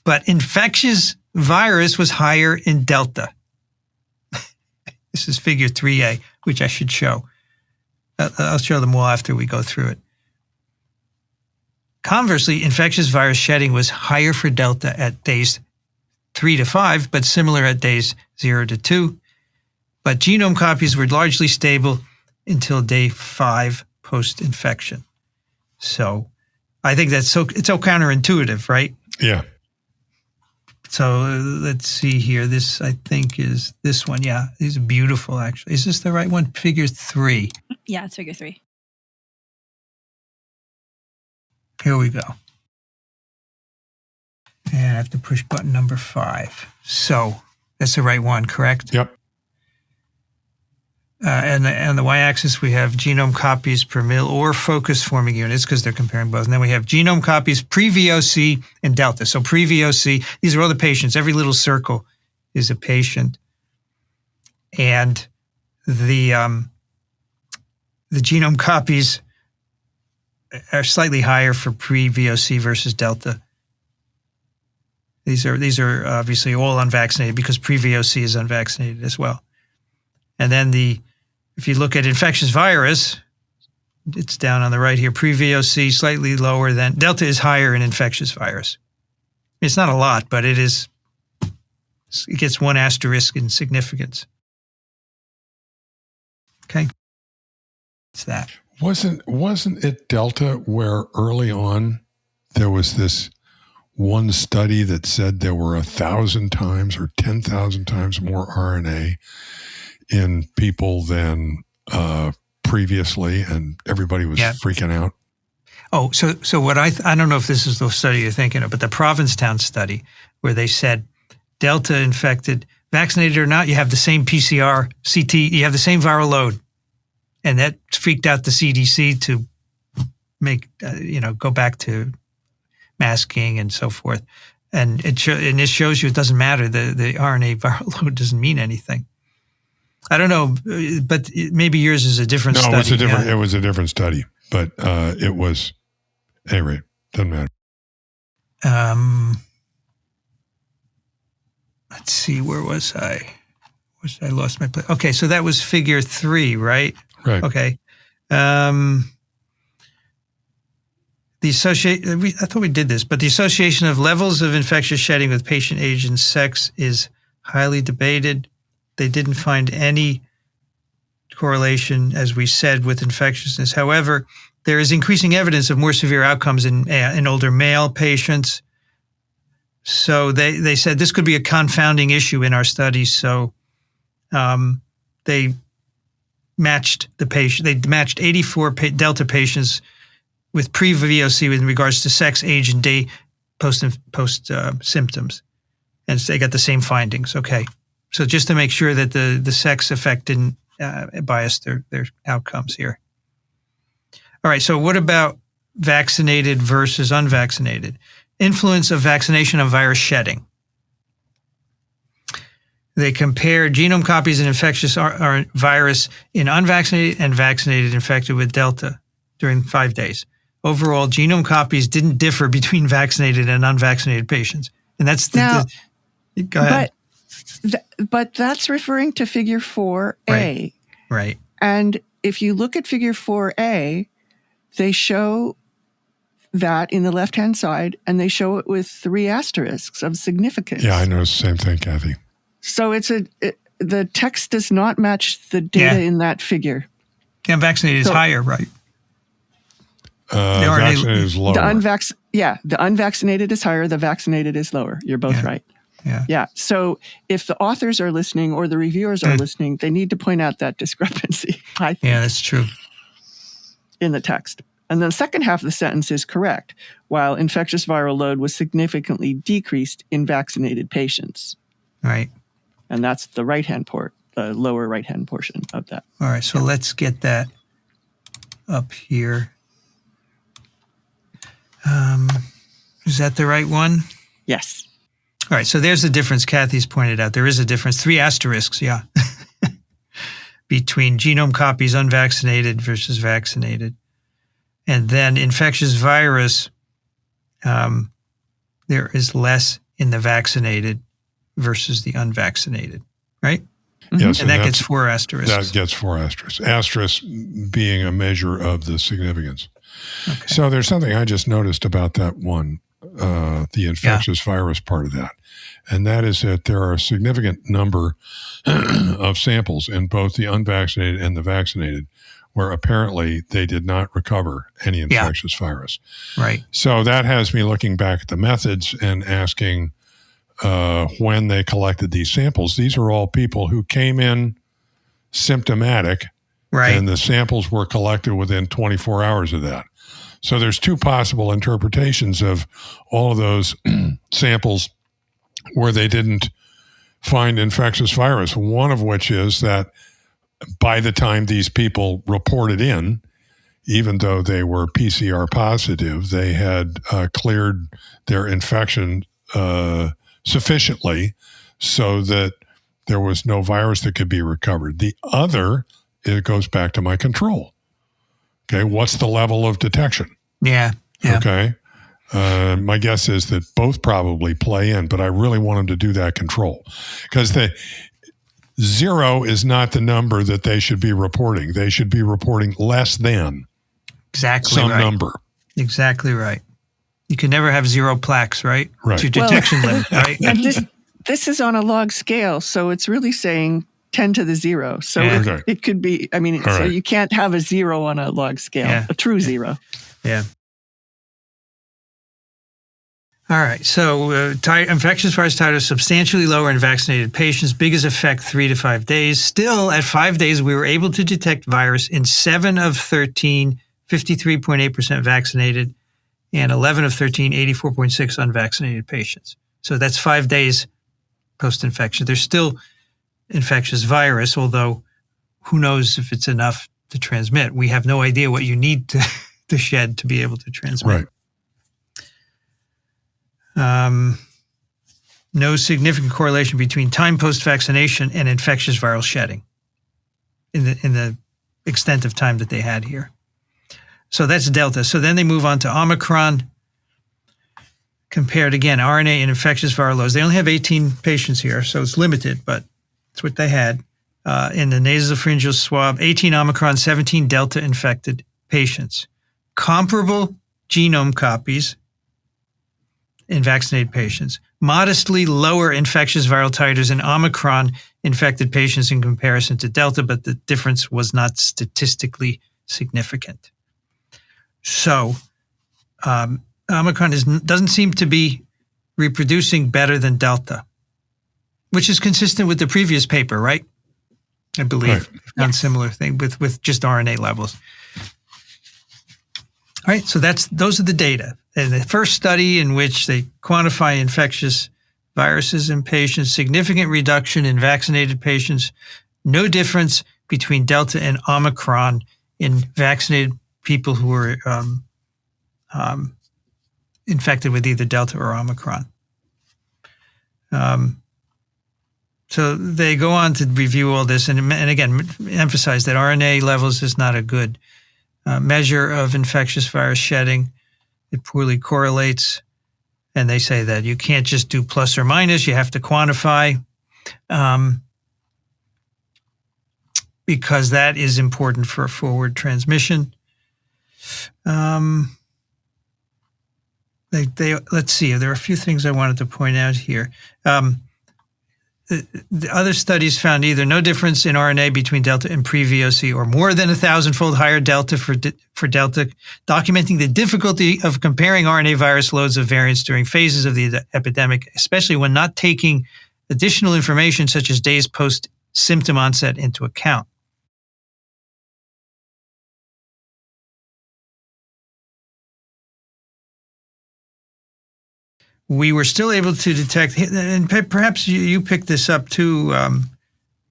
but infectious virus was higher in Delta. This is figure 3A, which I should show. I'll show them all after we go through it. Conversely, infectious virus shedding was higher for Delta at days 3 to 5, but similar at days 0 to 2. but genome copies were largely stable until day 5 post-infection. So I think it's so counterintuitive, right? Yeah. So let's see here. This, I think, is this one. Yeah, these are beautiful, actually. Is this the right one? Figure 3. Yeah, it's figure 3. Here we go. And I have to push button number 5. So that's the right one, correct? Yep. And on the y-axis, we have genome copies per mil or focus forming units because they're comparing both. And then we have genome copies pre-VOC and Delta. So pre-VOC, these are all the patients. Every little circle is a patient. And the genome copies are slightly higher for pre-VOC versus Delta. These are obviously all unvaccinated because pre-VOC is unvaccinated as well. And then if you look at infectious virus, it's down on the right here. Pre-VOC slightly lower than Delta is higher in infectious virus. It's not a lot, but it gets 1 asterisk in significance. Okay, it's that. Wasn't it Delta where early on there was this one study that said there were 1,000 times or 10,000 times more RNA in people than previously, and everybody was freaking out? Oh, so what I don't know if this is the study you're thinking of, but the Provincetown study where they said Delta infected, vaccinated or not, you have the same PCR, CT, you have the same viral load. And that freaked out the CDC to make, go back to masking and so forth. And this shows you it doesn't matter. The RNA viral load doesn't mean anything. I don't know, but maybe yours is a different study. No, it was a different study, but it was, anyway, doesn't matter. Let's see, where was I? I lost my place. Okay, so that was figure 3, right? Right. Okay. I thought we did this, but the association of levels of infectious shedding with patient age and sex is highly debated. They didn't find any correlation, as we said, with infectiousness. However, there is increasing evidence of more severe outcomes in older male patients. So they said this could be a confounding issue in our studies. So they matched the patient. They matched 84 Delta patients with pre-VOC in regards to sex, age, and day post symptoms, and they got the same findings. Okay, so just to make sure that the sex effect didn't bias their outcomes here. All right, so what about vaccinated versus unvaccinated? Influence of vaccination on virus shedding. They compared genome copies of infectious virus in unvaccinated and vaccinated infected with Delta during 5 days. Overall, genome copies didn't differ between vaccinated and unvaccinated patients. And that's go ahead. But that's referring to figure 4A. Right. And if you look at figure 4A, they show that in the left-hand side, and they show it with 3 asterisks of significance. Yeah, I noticed the same thing, Kathy. So the text does not match the data in that figure. Yeah, vaccinated is higher, right? The vaccinated is lower. The unvaccinated is higher, the vaccinated is lower. You're both right. Yeah. So if the authors are listening or the reviewers are listening, they need to point out that discrepancy, I think. Yeah, that's true. In the text. And the second half of the sentence is correct, while infectious viral load was significantly decreased in vaccinated patients. Right. And that's the right-hand port, the lower right-hand portion of that. All right, so let's get that up here. Is that the right one? Yes. All right, so there's the difference Kathy's pointed out. There is a difference, 3 asterisks, between genome copies unvaccinated versus vaccinated. And then infectious virus, there is less in the vaccinated versus the unvaccinated, right? Yes, and that gets 4 asterisks. That gets 4 asterisks. Asterisk being a measure of the significance. Okay. So there's something I just noticed about that one the infectious virus part of that. And that is that there are a significant number of samples in both the unvaccinated and the vaccinated where apparently they did not recover any infectious virus. Right. So that has me looking back at the methods and asking when they collected these samples. These are all people who came in symptomatic, right, and the samples were collected within 24 hours of that. So there's two possible interpretations of all of those samples where they didn't find infectious virus, one of which is that by the time these people reported in, even though they were PCR positive, they had cleared their infection sufficiently so that there was no virus that could be recovered. The other, it goes back to my control. Okay, what's the level of detection? Yeah. Okay. My guess is that both probably play in, but I really want them to do that control because the 0 is not the number that they should be reporting. They should be reporting less than some number. Exactly right. You can never have 0 plaques, right? Right. It's your detection limit, right? And this is on a log scale, so it's really saying 10 to the 0. So it could be, so you can't have a 0 on a log scale, a true 0. Yeah. All right. So infectious virus titers substantially lower in vaccinated patients. Biggest effect 3 to 5 days. Still, at 5 days, we were able to detect virus in 7 of 13, 53.8% vaccinated, and 11 of 13, 84.6% unvaccinated patients. So that's 5 days post-infection. There's still infectious virus, although who knows if it's enough to transmit. We have no idea what you need to shed to be able to transmit. Right. No significant correlation between time post-vaccination and infectious viral shedding in the extent of time that they had here. So that's Delta. So then they move on to Omicron. Compared again, RNA and infectious viral loads. They only have 18 patients here, so it's limited, but it's what they had. In the nasopharyngeal swab, 18 Omicron, 17 Delta infected patients. Comparable genome copies in vaccinated patients. Modestly lower infectious viral titers in Omicron infected patients in comparison to Delta, but the difference was not statistically significant. So Omicron doesn't seem to be reproducing better than Delta, which is consistent with the previous paper, right? I believe. Right. Yes. Similar thing with just RNA levels. All right, so those are the data. And the first study in which they quantify infectious viruses in patients, significant reduction in vaccinated patients, no difference between Delta and Omicron in vaccinated people who were infected with either Delta or Omicron. So they go on to review all this and again, emphasize that RNA levels is not a good measure of infectious virus shedding. It poorly correlates. And they say that you can't just do plus or minus, you have to quantify because that is important for forward transmission. Let's see, there are a few things I wanted to point out here. The other studies found either no difference in RNA between Delta and pre-VOC or more than 1,000-fold higher Delta for Delta, documenting the difficulty of comparing RNA virus loads of variants during phases of the epidemic, especially when not taking additional information such as days post-symptom onset into account. We were still able to detect, and perhaps you picked this up too,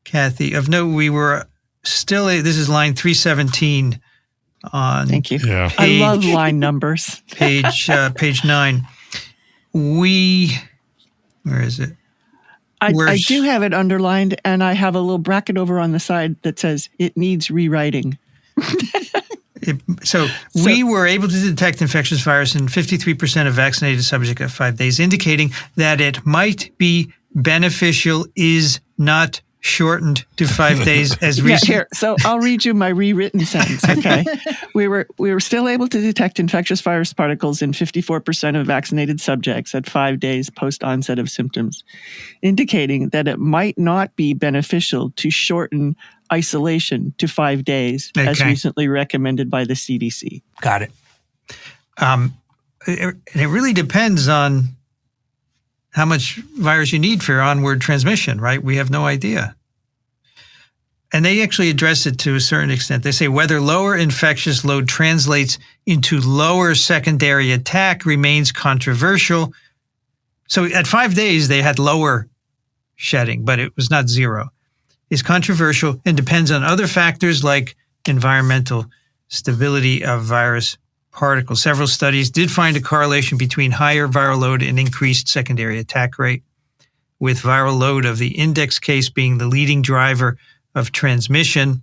Kathy. Of note, we were still, this is line 317 on. Thank you. Yeah. I love line numbers. page 9. Where is it? I do have it underlined, and I have a little bracket over on the side that says it needs rewriting. So we were able to detect infectious virus in 53% of vaccinated subjects at 5 days, indicating that it might be beneficial, is not shortened to 5 days as recent. Here, so I'll read you my rewritten sentence. Okay, we were still able to detect infectious virus particles in 54% of vaccinated subjects at 5 days post onset of symptoms, indicating that it might not be beneficial to shorten isolation to 5 days, as recently recommended by the CDC. Got it. It really depends on how much virus you need for onward transmission, right? We have no idea. And they actually address it to a certain extent. They say whether lower infectious load translates into lower secondary attack remains controversial. So at 5 days, they had lower shedding, but it was not zero. It's controversial and depends on other factors like environmental stability of virus particles. Several studies did find a correlation between higher viral load and increased secondary attack rate, with viral load of the index case being the leading driver of transmission.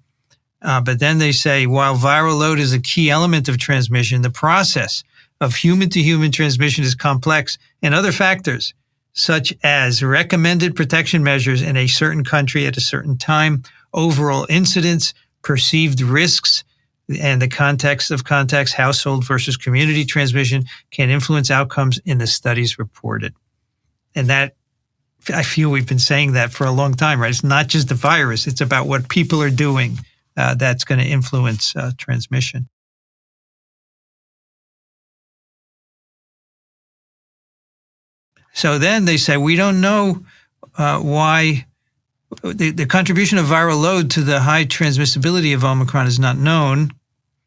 But then they say, while viral load is a key element of transmission, the process of human-to-human transmission is complex, and other factors, such as recommended protection measures in a certain country at a certain time, overall incidence, perceived risks, and the context of contacts, household versus community transmission, can influence outcomes in the studies reported. And that, I feel we've been saying that for a long time, right? It's not just the virus. It's about what people are doing that's going to influence transmission. So then they say, we don't know why the contribution of viral load to the high transmissibility of Omicron is not known.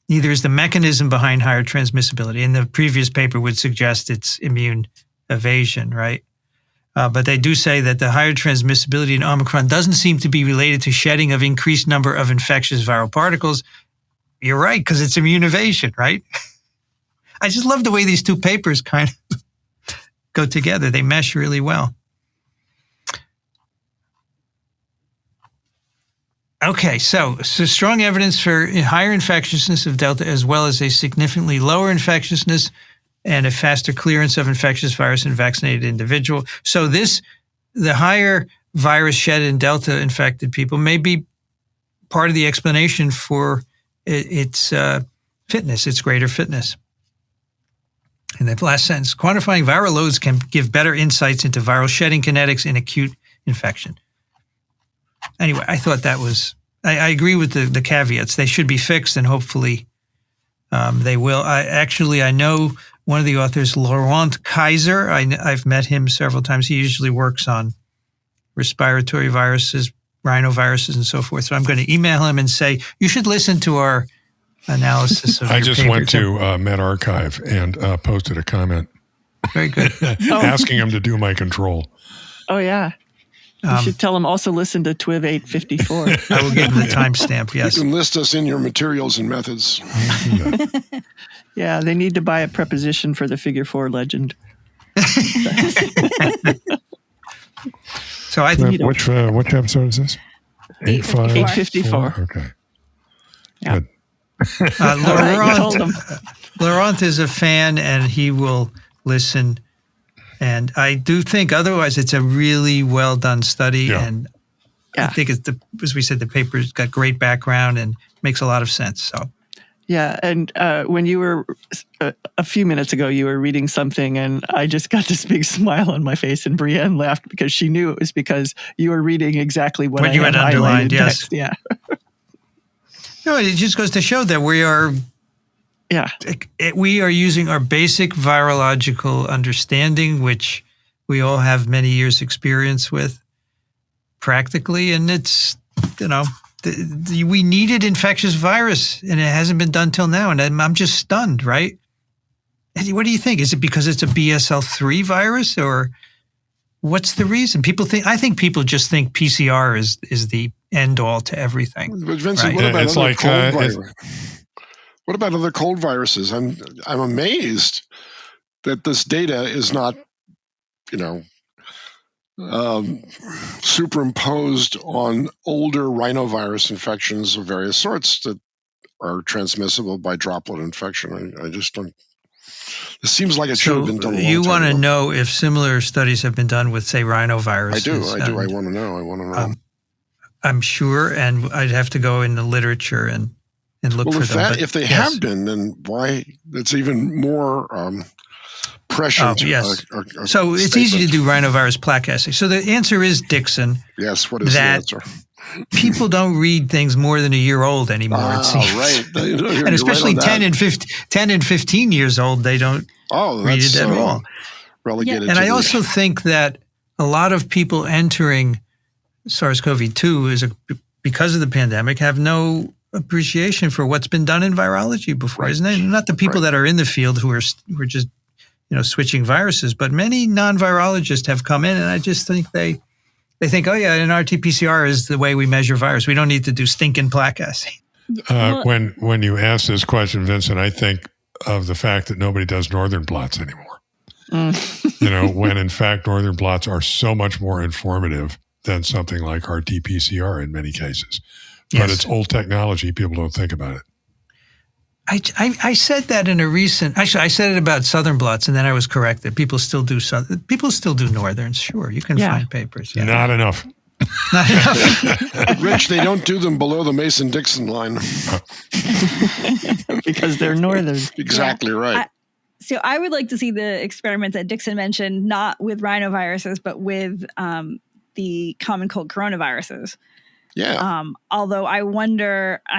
Neither is the mechanism behind higher transmissibility. And the previous paper would suggest it's immune evasion, right? But they do say that the higher transmissibility in Omicron doesn't seem to be related to shedding of increased number of infectious viral particles. You're right, because it's immune evasion, right? I just love the way these two papers kind of go together. They mesh really well. Okay, so strong evidence for higher infectiousness of Delta, as well as a significantly lower infectiousness and a faster clearance of infectious virus in vaccinated individual. So the higher virus shed in Delta infected people may be part of the explanation for its fitness, its greater fitness. In the last sentence, quantifying viral loads can give better insights into viral shedding kinetics in acute infection. Anyway, I thought that was, I agree with the caveats. They should be fixed, and hopefully they will. I know one of the authors, Laurent Kaiser. I've met him several times. He usually works on respiratory viruses, rhinoviruses, and so forth. So I'm going to email him and say, you should listen to our analysis of I your just paper. went to MedArchive and posted a comment. Very good. Asking him to do my control. Oh, yeah. You should tell them also listen to TWiV 854. I will give them the timestamp, yes. You can list us in your materials and methods. Yeah, they need to buy a preposition for the figure 4 legend. So I think which episode is this? 854. Okay. Yeah. Good. Laurent is a fan, and he will listen. And I do think otherwise it's a really well done study. Yeah. And I think it's as we said, the paper's got great background and makes a lot of sense. So yeah. And when you were a few minutes ago, you were reading something, and I just got this big smile on my face, and Brienne laughed because she knew it was because you were reading exactly what I you had underlined. Yes. Text. Yeah. No, it just goes to show that we are using our basic virological understanding, which we all have many years experience with practically. And it's, we needed infectious virus, and it hasn't been done till now. And I'm just stunned, right? What do you think? Is it because it's a BSL-3 virus, or what's the reason? I think people just think PCR is the end all to everything. But Vincent, right? What about other cold viruses? I'm amazed that this data is not, superimposed on older rhinovirus infections of various sorts that are transmissible by droplet infection. I just don't. It seems like it should have been done. You want to know if similar studies have been done with, say, rhinovirus? I do. I want to know. I'm sure, and I'd have to go in the literature and look for them. If they have been, then why? It's even more prescient. Yes. So it's easy to do rhinovirus plaque assay. So the answer is, Dixon. Yes. What is the answer? People don't read things more than a year old anymore. It seems. Right. And especially 10 and 15 years old, they don't read it at all. Relegated. And I also think that a lot of people entering SARS-CoV-2 because of the pandemic have no appreciation for what's been done in virology before, isn't it? Not the people that are in the field who are just switching viruses, but many non-virologists have come in, and I just think they think, oh yeah, an RT-PCR is the way we measure virus. We don't need to do stinking plaque assay. When you ask this question, Vincent, I think of the fact that nobody does northern blots anymore. When in fact northern blots are so much more informative than something like RT-PCR in many cases. But it's old technology. People don't think about it. I said that in a recent. Actually, I said it about southern blots, and then I was corrected. People still do northerns. Sure, you can find papers. Yeah. Not enough. Not enough. Rich, they don't do them below the Mason-Dixon line because they're northern. Exactly right. So I would like to see the experiment that Dixon mentioned, not with rhinoviruses, but with the common cold coronaviruses. Yeah. Although I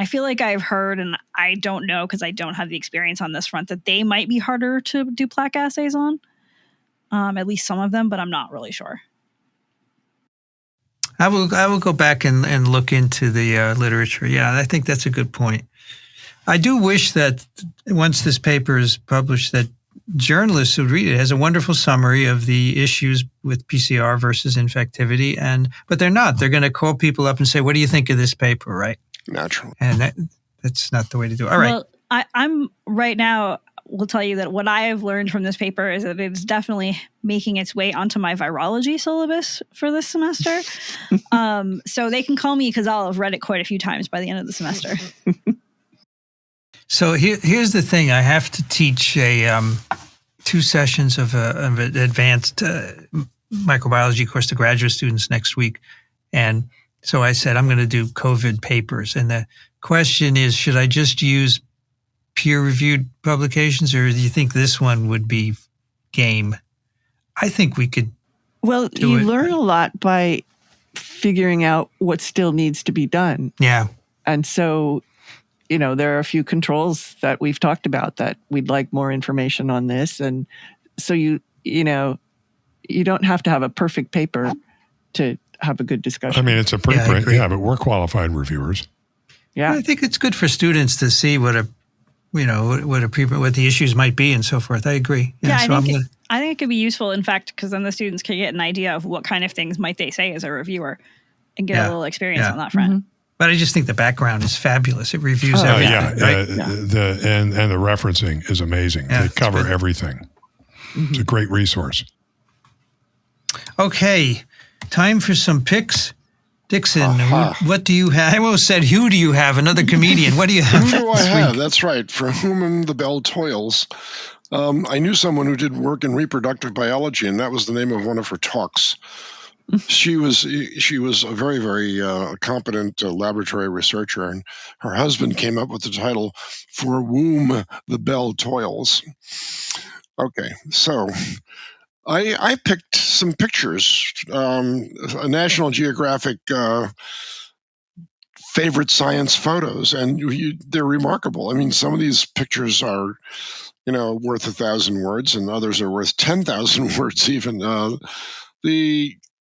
feel like I've heard, and I don't know because I don't have the experience on this front, that they might be harder to do plaque assays on, at least some of them, but I'm not really sure. I will go back and look into the literature. Yeah, I think that's a good point. I do wish that once this paper is published, that journalists would read it. It has a wonderful summary of the issues with PCR versus infectivity, but they're not. They're going to call people up and say, "What do you think of this paper?" Right? Natural. And that's not the way to do it. All right. Well, I'm right now. Will tell you that what I have learned from this paper is that it's definitely making its way onto my virology syllabus for this semester. So they can call me because I'll have read it quite a few times by the end of the semester. So here's the thing. I have to teach 2 sessions of an advanced microbiology course to graduate students next week. And so I said, I'm going to do COVID papers. And the question is, should I just use peer-reviewed publications, or do you think this one would be game? I think we could. Well, you learn a lot by figuring out what still needs to be done. Yeah. And so, there are a few controls that we've talked about that we'd like more information on this. And so you don't have to have a perfect paper to have a good discussion. I mean, it's a preprint, but we're qualified reviewers. Yeah. I think it's good for students to see what the issues might be and so forth. I agree. Yeah, I think it could be useful, in fact, because then the students can get an idea of what kind of things might they say as a reviewer and get a little experience on that front. Mm-hmm. But I just think the background is fabulous. It reviews everything. Right? And the referencing is amazing. They cover everything. Mm-hmm. It's a great resource. Okay, time for some picks. Dixon, what do you have? I almost said, who do you have? Another comedian. What do you have? Who do I have? That's right. For whom the bell tolls. I knew someone who did work in reproductive biology, and that was the name of one of her talks. She was a very, very competent laboratory researcher, and her husband came up with the title, For Whom the Bell Tolls. Okay, so I picked some pictures, a National Geographic favorite science photos, and they're remarkable. I mean, some of these pictures are, worth 1,000 words, and others are worth 10,000 words even.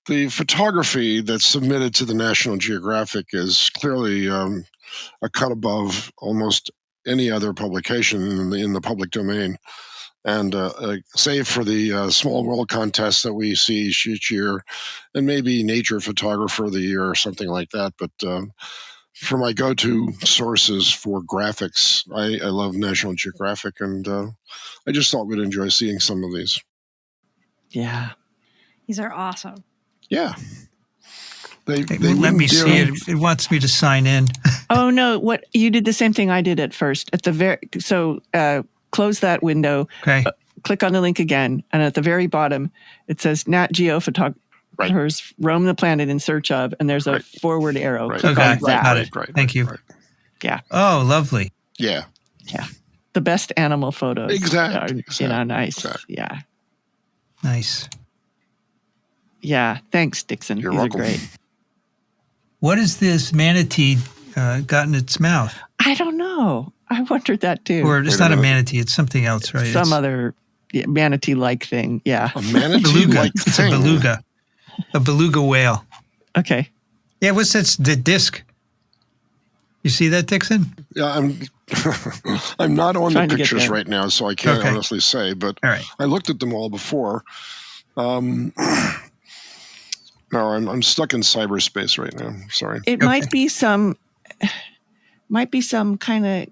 The photography that's submitted to the National Geographic is clearly a cut above almost any other publication in the public domain. And save for the Small World contest that we see each year, and maybe Nature Photographer of the Year or something like that. But for my go-to sources for graphics, I love National Geographic, and I just thought we'd enjoy seeing some of these. Yeah. These are awesome. Yeah. They let me see it. It wants me to sign in. Oh, no. What you did the same thing I did at first. Close that window. Okay. Click on the link again, and at the very bottom, it says Nat Geo roam the planet in search of, and there's a forward arrow. Right. Okay, got it. Right. Thank you. Right. Yeah. Oh, lovely. Yeah. Yeah. The best animal photos. Exactly. Nice. Exactly. Yeah. Nice. Yeah. Thanks, Dixon. You're These welcome. are great. What has this manatee got in its mouth? I don't know. I wondered that too. Or it's not a manatee, it's something else, right? Some other manatee-like thing. Yeah. A manatee-like It's thing. a beluga. A beluga whale. Okay. Yeah, what's that? The disc. You see that, Dixon? Yeah, I'm not on Trying the to get pictures there. right now, so I can't honestly say, but All right. I looked at them all before. No, I'm stuck in cyberspace right now. Sorry. It might be some kind of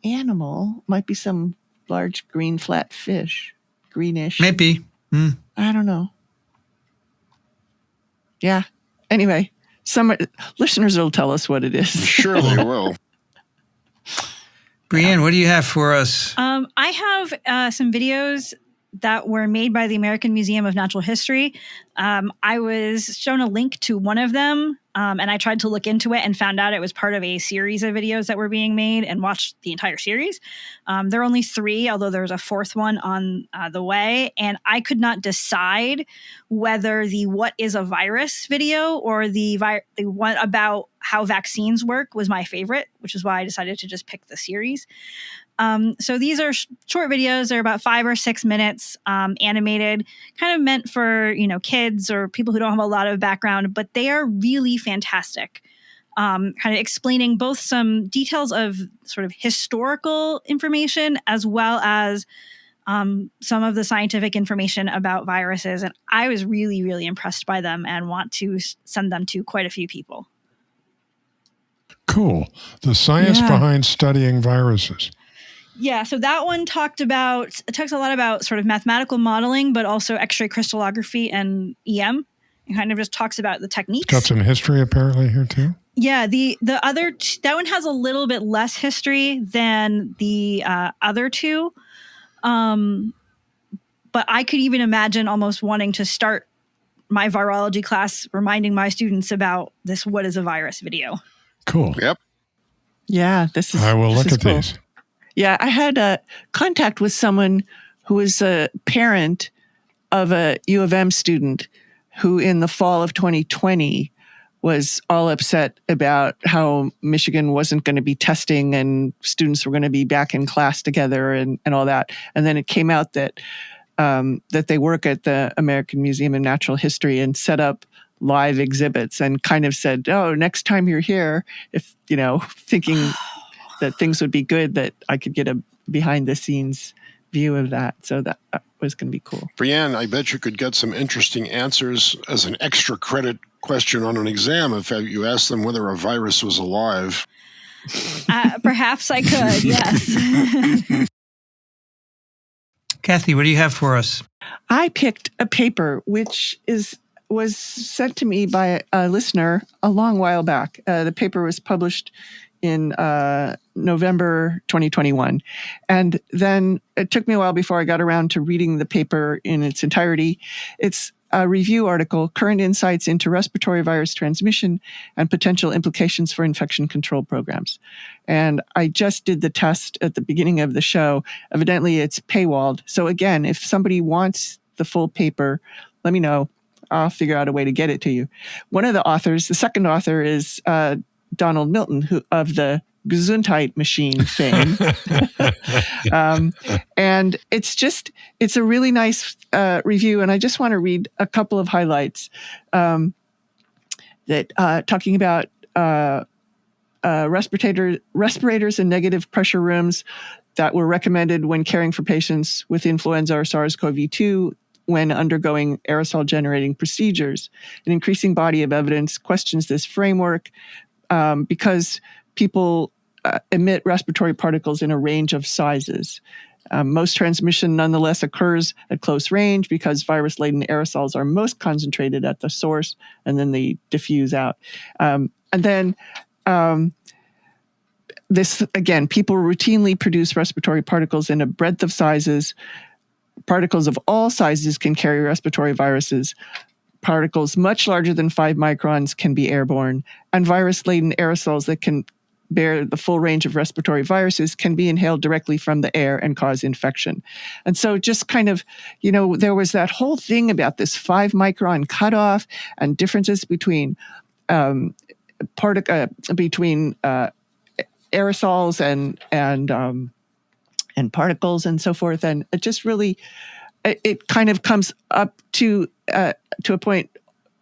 animal. Might be some large green flat fish. Greenish. Maybe. I don't know. Yeah. Anyway, some listeners will tell us what it is. Sure they will. Brianne, what do you have for us? I have some videos that were made by the American Museum of Natural History. I was shown a link to one of them, and I tried to look into it and found out it was part of a series of videos that were being made, and watched the entire series. There are only 3, although there's a 4th one on the way, and I could not decide whether the "What is a virus" video or the one about how vaccines work was my favorite, which is why I decided to just pick the series. So these are short videos. They're about 5 or 6 minutes, animated, kind of meant for, kids or people who don't have a lot of background, but they are really fantastic. Kind of explaining both some details of sort of historical information as well as some of the scientific information about viruses. And I was really, really impressed by them and want to send them to quite a few people. Cool. The science behind studying viruses. Yeah, so that one talks a lot about sort of mathematical modeling, but also X-ray crystallography and EM. It kind of just talks about the techniques. It's got some history apparently here too. Yeah, the other that one has a little bit less history than the other 2, but I could even imagine almost wanting to start my virology class reminding my students about this "What is a virus" video. Cool. Yep. Yeah, I will look at these. Yeah, I had a contact with someone who was a parent of a U of M student who in the fall of 2020 was all upset about how Michigan wasn't going to be testing and students were going to be back in class together and all that. And then it came out that that they work at the American Museum of Natural History and set up live exhibits and kind of said, oh, next time you're here, if, thinking that things would be good, that I could get a behind the scenes view of that. So that was going to be cool. Brianne, I bet you could get some interesting answers as an extra credit question on an exam if you asked them whether a virus was alive. Perhaps I could, yes. Kathy, what do you have for us? I picked a paper which was sent to me by a listener a long while back. The paper was published in November 2021. And then it took me a while before I got around to reading the paper in its entirety. It's a review article, Current Insights into Respiratory Virus Transmission and Potential Implications for Infection Control Programs. And I just did the test at the beginning of the show. Evidently, it's paywalled. So again, if somebody wants the full paper, let me know. I'll figure out a way to get it to you. One of the authors, the second author, is Donald Milton, who of the Gesundheit machine fame. And it's a really nice review. And I just want to read a couple of highlights that talking about respirators in negative pressure rooms that were recommended when caring for patients with influenza or SARS-CoV-2 when undergoing aerosol-generating procedures. An increasing body of evidence questions this framework because people emit respiratory particles in a range of sizes. Most transmission nonetheless occurs at close range because virus-laden aerosols are most concentrated at the source, and then they diffuse out. And then this, again, people routinely produce respiratory particles in a breadth of sizes. Particles of all sizes can carry respiratory viruses. particles much larger than 5 microns can be airborne, and virus-laden aerosols that can bear the full range of respiratory viruses can be inhaled directly from the air and cause infection. And so just kind of, there was that whole thing about this 5 micron cutoff and differences between aerosols and particles and so forth. And it just really, it kind of comes up to a point,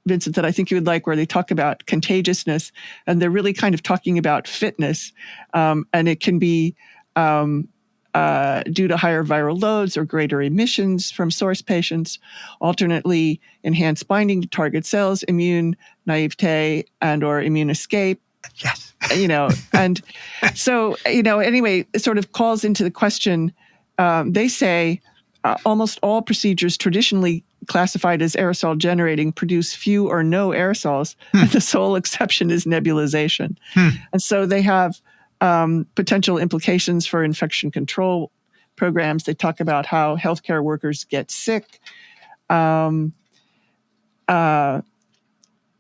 Vincent, that I think you would like, where they talk about contagiousness, and they're really kind of talking about fitness. And it can be due to higher viral loads or greater emissions from source patients, alternately enhanced binding to target cells, immune naivete, and or immune escape. Yes. And so, anyway, it sort of calls into the question, they say almost all procedures traditionally classified as aerosol generating produce few or no aerosols, and the sole exception is nebulization. And so they have potential implications for infection control programs. They talk about how healthcare workers get sick.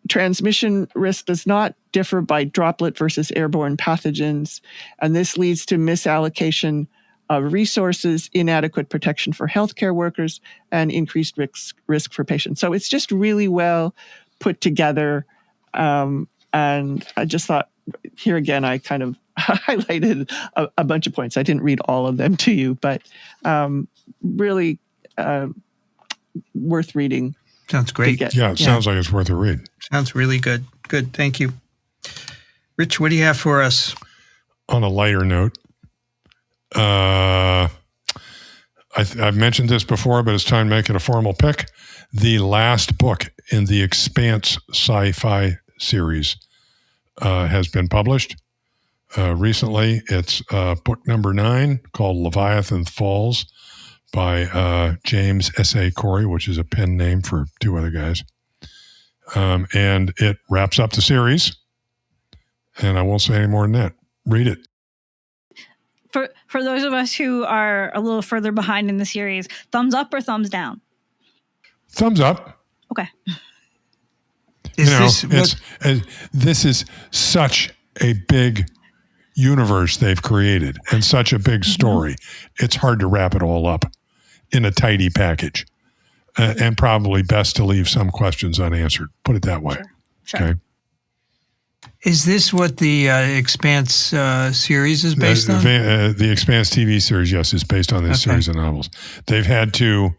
Transmission risk does not differ by droplet versus airborne pathogens, and this leads to misallocation of resources, inadequate protection for healthcare workers, and increased risk for patients. So it's just really well put together. And I just thought, here again, I kind of highlighted a bunch of points. I didn't read all of them to you, but really worth reading. Sounds great. Sounds like it's worth a read. Sounds really good. Good. Thank you. Rich, what do you have for us? On a lighter note, I've mentioned this before, but it's time to make it a formal pick. The last book in the Expanse sci-fi series has been published recently. It's book number 9 called Leviathan Falls by James S.A. Corey, which is a pen name for 2 other guys. And it wraps up the series. And I won't say any more than that. Read it. For those of us who are a little further behind in the series, thumbs up or thumbs down? Thumbs up. Okay. This is such a big universe they've created and such a big story. It's hard to wrap it all up in a tidy package, and probably best to leave some questions unanswered. Put it that way. Sure. Okay. Is this what the Expanse series is based on? The Expanse TV series, yes, is based on this series of novels. They've had to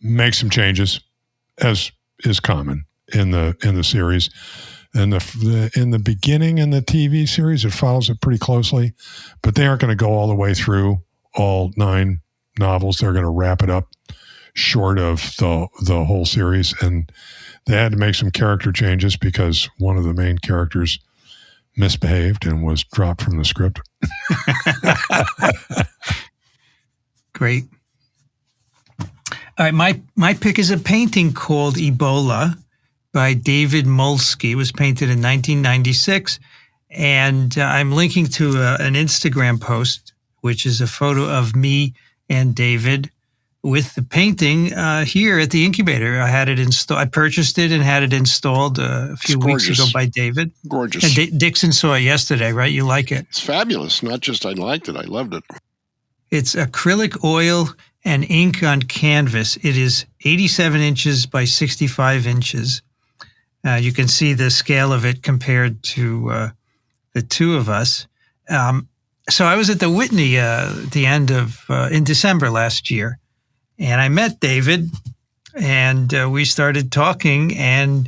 make some changes, as is common in the series. And in the beginning in the TV series, it follows it pretty closely, but they aren't going to go all the way through all 9 novels. They're going to wrap it up short of the whole series, and they had to make some character changes because one of the main characters misbehaved and was dropped from the script. Great. All right, my pick is a painting called Ebola by David Molsky. It was painted in 1996, and I'm linking to an Instagram post, which is a photo of me and David with the painting here at the incubator. I had it installed. I purchased it and had it installed a few weeks ago by David. Gorgeous. And Dixon saw it yesterday, right? You like it? It's fabulous. Not just I liked it, I loved it. It's acrylic oil and ink on canvas. It is 87 inches by 65 inches. You can see the scale of it compared to the 2 of us. So I was at the Whitney at the end of, in December last year. And I met David, and we started talking, and,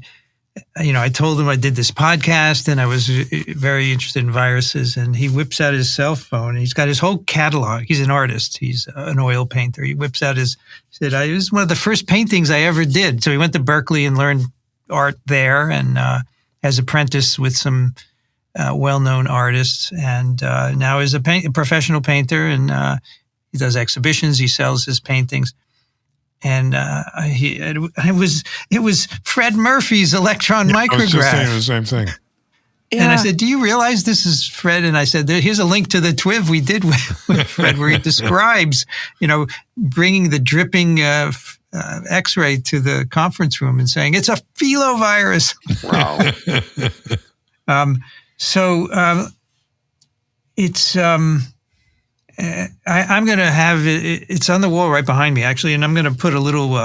I told him I did this podcast, and I was very interested in viruses, and he whips out his cell phone, and he's got his whole catalog. He's an artist. He's an oil painter. He whips out it was one of the first paintings I ever did. So he went to Berkeley and learned art there, and has apprenticed with some well-known artists, and now is a professional painter, and he does exhibitions. He sells his paintings, and it was Fred Murphy's electron micrograph. I was just saying the same thing. Yeah. And I said, "Do you realize this is Fred?" And I said, "Here's a link to the TWiV we did with Fred, where he describes, bringing the dripping X-ray to the conference room and saying it's a filovirus. Wow. It's I'm going to have it's on the wall right behind me, actually, and I'm going to put a little,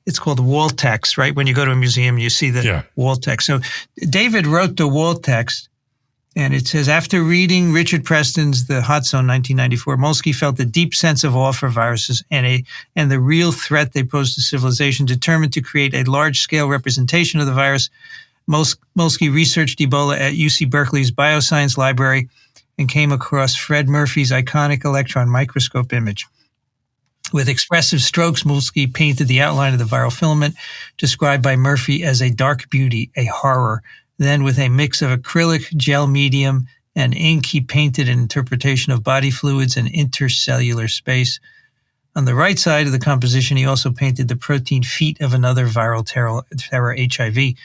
it's called wall text, right? When you go to a museum, you see the wall text. So David wrote the wall text, and it says, after reading Richard Preston's The Hot Zone 1994, Molsky felt a deep sense of awe for viruses and the real threat they pose to civilization. Determined to create a large-scale representation of the virus, Molsky researched Ebola at UC Berkeley's Bioscience Library and came across Fred Murphy's iconic electron microscope image. With expressive strokes, Molsky painted the outline of the viral filament, described by Murphy as a dark beauty, a horror. Then, with a mix of acrylic, gel medium, and ink, he painted an interpretation of body fluids and intercellular space. On the right side of the composition, he also painted the protein feet of another viral terror, HIV.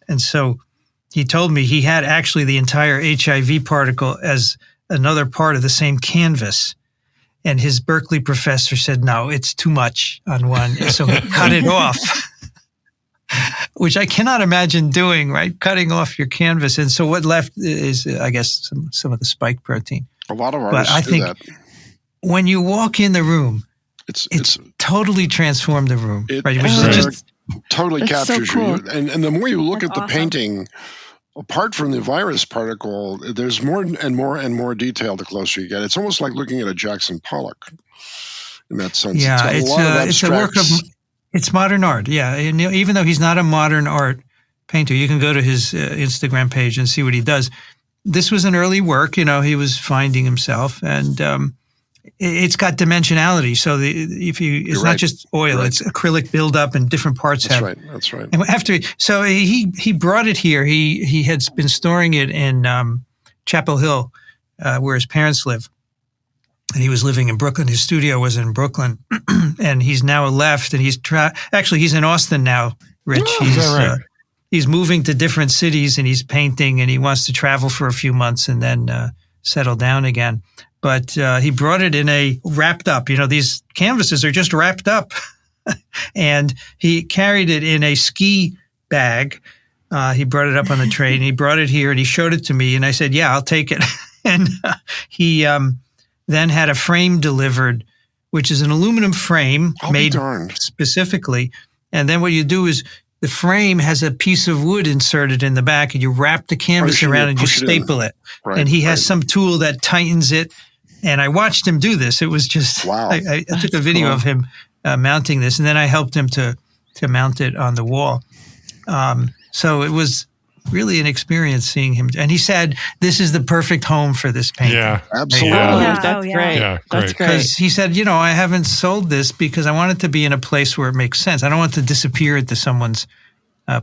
And so he told me he had actually the entire HIV particle as another part of the same canvas. And his Berkeley professor said, no, it's too much on one. So he cut it off, which I cannot imagine doing, right? Cutting off your canvas. And so what left is, I guess, some of the spike protein. A lot of artists but I think that. When you walk in the room, it's totally transformed the room. Right? Totally captures so cool. you. And the more you look at the painting, apart from the virus particle, there's more and more detail the closer you get. It's almost like looking at a Jackson Pollock in that sense. Yeah, it's a work of, it's modern art. Yeah, and even though he's not a modern art painter, you can go to his Instagram page and see what he does. This was an early work. He was finding himself, and it's got dimensionality. So it's not just oil; it's acrylic buildup, and different parts That's have. right. And so he brought it here. He had been storing it in Chapel Hill, where his parents live, and he was living in Brooklyn. His studio was in Brooklyn, and he's now left. And actually he's in Austin now. Rich, is that right? He's moving to different cities, and he's painting, and he wants to travel for a few months and then settle down again. But he brought it in a wrapped up. These canvases are just wrapped up. And he carried it in a ski bag. He brought it up on the train. He brought it here, and he showed it to me. And I said, yeah, I'll take it. And he then had a frame delivered, which is an aluminum frame made specifically. And then what you do is the frame has a piece of wood inserted in the back, and you wrap the canvas around and you staple it. Right, and he has some tool that tightens it. And I watched him do this. It was just, wow. I took a video of him mounting this, and then I helped him to mount it on the wall. So it was really an experience seeing him. And he said, this is the perfect home for this painting. Yeah, absolutely. That's great. Yeah, that's great. Because he said, I haven't sold this because I want it to be in a place where it makes sense. I don't want it to disappear into someone's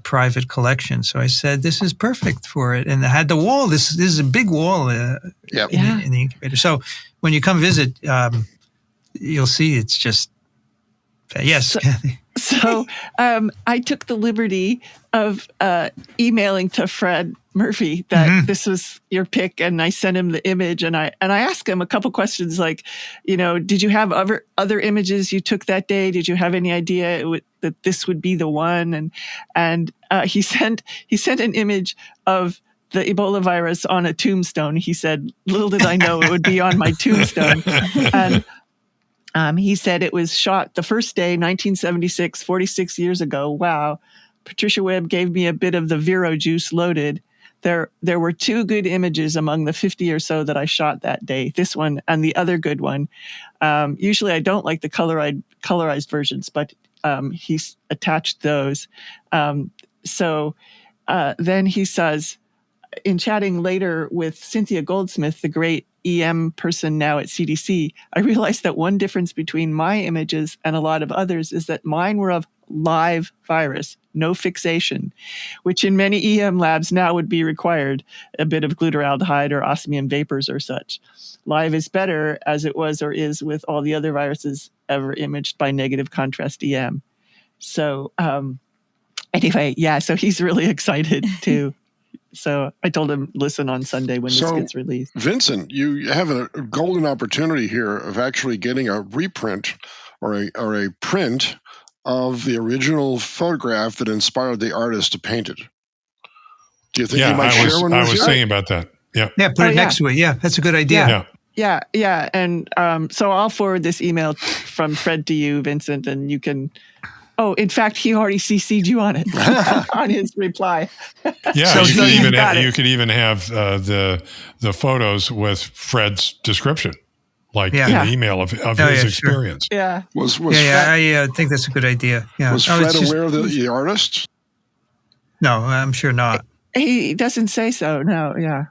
private collection. So I said, this is perfect for it. And I had the wall. This is a big wall in the incubator. So when you come visit, you'll see it's just, yes. So I took the liberty of emailing to Fred Murphy that this was your pick, and I sent him the image, and I asked him a couple questions like, did you have other images you took that day? Did you have any idea that this would be the one? And he sent an image of the Ebola virus on a tombstone. He said, little did I know it would be on my tombstone. And he said it was shot the first day, 1976, 46 years ago. Wow. Patricia Webb gave me a bit of the Vero juice loaded. There were two good images among the 50 or so that I shot that day, this one and the other good one. Usually I don't like the colorized versions, but he's attached those. So then he says, in chatting later with Cynthia Goldsmith, the great EM person now at CDC, I realized that one difference between my images and a lot of others is that mine were of live virus, no fixation, which in many EM labs now would be required, a bit of glutaraldehyde or osmium vapors or such. Live is better, as it was or is with all the other viruses ever imaged by negative contrast EM. So anyway, so he's really excited too. So I told him, listen on Sunday when this gets released. Vincent, you have a golden opportunity here of actually getting a reprint or a print of the original photograph that inspired the artist to paint it. Do you think you might share one with I was you? thinking about that. Yeah. Yeah, put it next to it. Yeah, that's a good idea. Yeah. And so I'll forward this email from Fred to you, Vincent, and you can. Oh, in fact, he already CC'd you on it on his reply. Yeah, So you could even have the photos with Fred's description, like in the email of his experience. Sure. Yeah. I think that's a good idea. Yeah. Was Fred aware of the artist? No, I'm sure not. He doesn't say so. No. Yeah.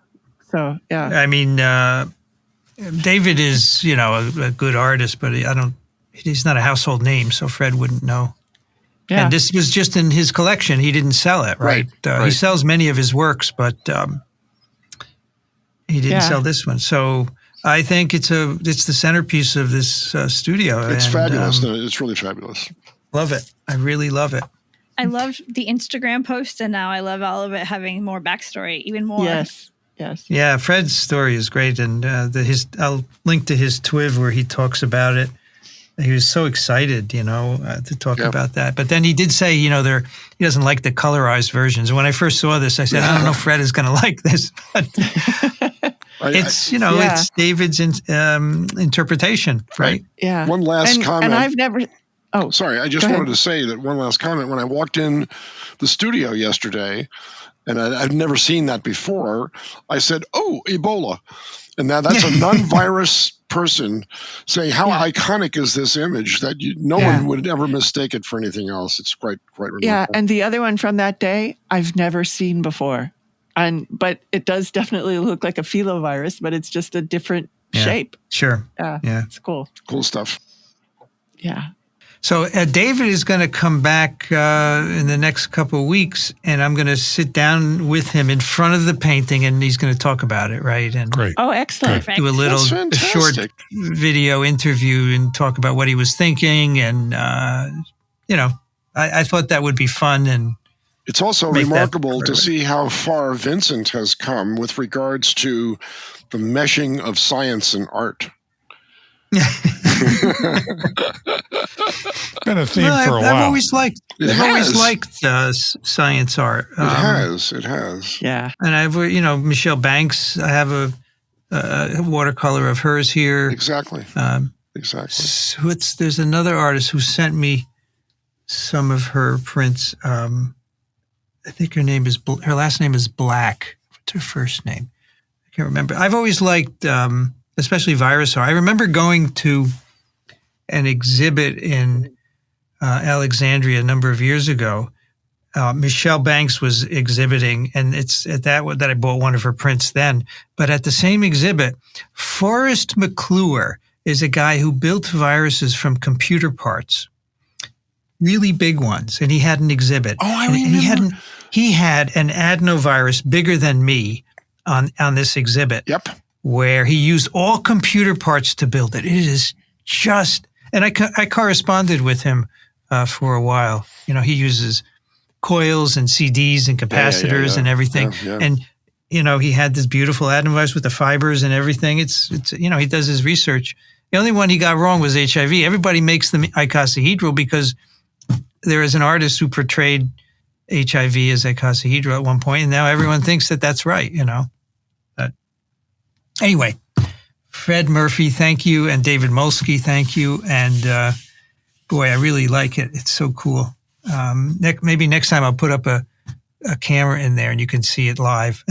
So yeah. I mean, David is a good artist, but he's not a household name, so Fred wouldn't know. Yeah. And this was just in his collection. He didn't sell it, right? He sells many of his works, but he didn't sell this one. So I think it's the centerpiece of this studio. It's fabulous. It's really fabulous. Love it. I really love it. I loved the Instagram post, and now I love all of it having more backstory, even more. Yes. Yeah, Fred's story is great, and I'll link to his TWiV where he talks about it. He was so excited, to talk about that. But then he did say, he doesn't like the colorized versions. When I first saw this, I said, I don't know if Fred is going to like this. But it's David's interpretation, right? Yeah. One last comment. And I've never... Oh, sorry. I just wanted to say that one last comment. When I walked in the studio yesterday, and I've never seen that before, I said, "Oh, Ebola." And now that's a non-virus person saying, how iconic is this image that no one would ever mistake it for anything else. It's quite remarkable. Yeah, and the other one from that day, I've never seen before. But it does definitely look like a filovirus, but it's just a different shape. Sure. Yeah, it's cool. Cool stuff. Yeah. So David is going to come back in the next couple of weeks, and I'm going to sit down with him in front of the painting, and he's going to talk about it, right? And great. Oh, excellent! Do a short video interview and talk about what he was thinking, and I thought that would be fun. And it's also remarkable to see how far Vincent has come with regards to the meshing of science and art. Been a theme for a while. I've always liked science art. It has. Yeah. And I've Michelle Banks. I have a watercolor of hers here. Exactly. So there's another artist who sent me some of her prints. I think her last name is Black. What's her first name? I can't remember. I've always liked. Especially virus art. I remember going to an exhibit in Alexandria a number of years ago. Michelle Banks was exhibiting, and it's at that I bought one of her prints then. But at the same exhibit, Forrest McClure is a guy who built viruses from computer parts, really big ones, and he had an exhibit. Oh, I remember. And he had an adenovirus bigger than me on this exhibit. Yep. Where he used all computer parts to build it. It is just, and I corresponded with him for a while. He uses coils and CDs and capacitors and everything. Yeah. And, he had this beautiful adenovirus with the fibers and everything. It's he does his research. The only one he got wrong was HIV. Everybody makes the icosahedral because there is an artist who portrayed HIV as icosahedral at one point, and now everyone thinks that that's right, Anyway, Fred Murphy, thank you, and David Molsky, thank you, and boy, I really like it. It's so cool. Maybe next time I'll put up a camera in there and you can see it live.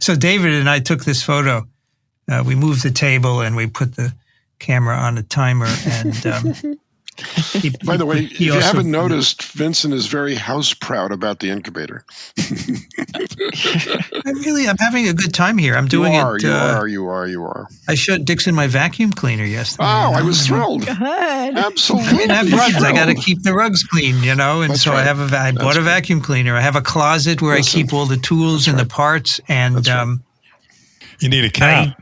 So David and I took this photo. We moved the table and we put the camera on a timer. And by the way, if you haven't noticed, Vincent is very house proud about the incubator. I'm having a good time here. I'm doing it. You are. I showed Dixon my vacuum cleaner yesterday. Oh, I was thrilled. Good. Absolutely. I have rugs. I got to keep the rugs clean, And That's so right. I bought a vacuum cleaner. I have a closet where I keep all the tools and the parts. And you need a cat.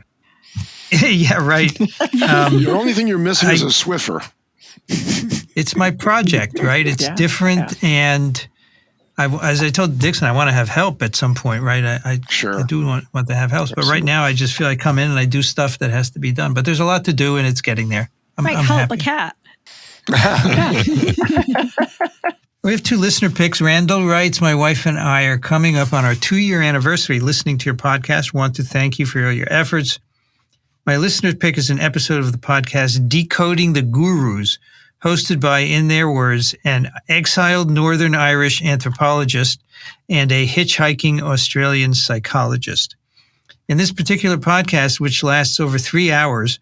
Yeah, right. The only thing you're missing is a Swiffer. It's my project, right? It's different, and as I told Dixon, I want to have help at some point, right? I do want to have help, but right now I just feel I come in and I do stuff that has to be done. But there's a lot to do, and it's getting there. I'm help happy. a cat. We have 2 listener picks. Randall writes, my wife and I are coming up on our 2-year anniversary listening to your podcast. Want to thank you for all your efforts. My listener pick is an episode of the podcast Decoding the Gurus, hosted by, in their words, an exiled Northern Irish anthropologist and a hitchhiking Australian psychologist. In this particular podcast, which lasts over 3 hours,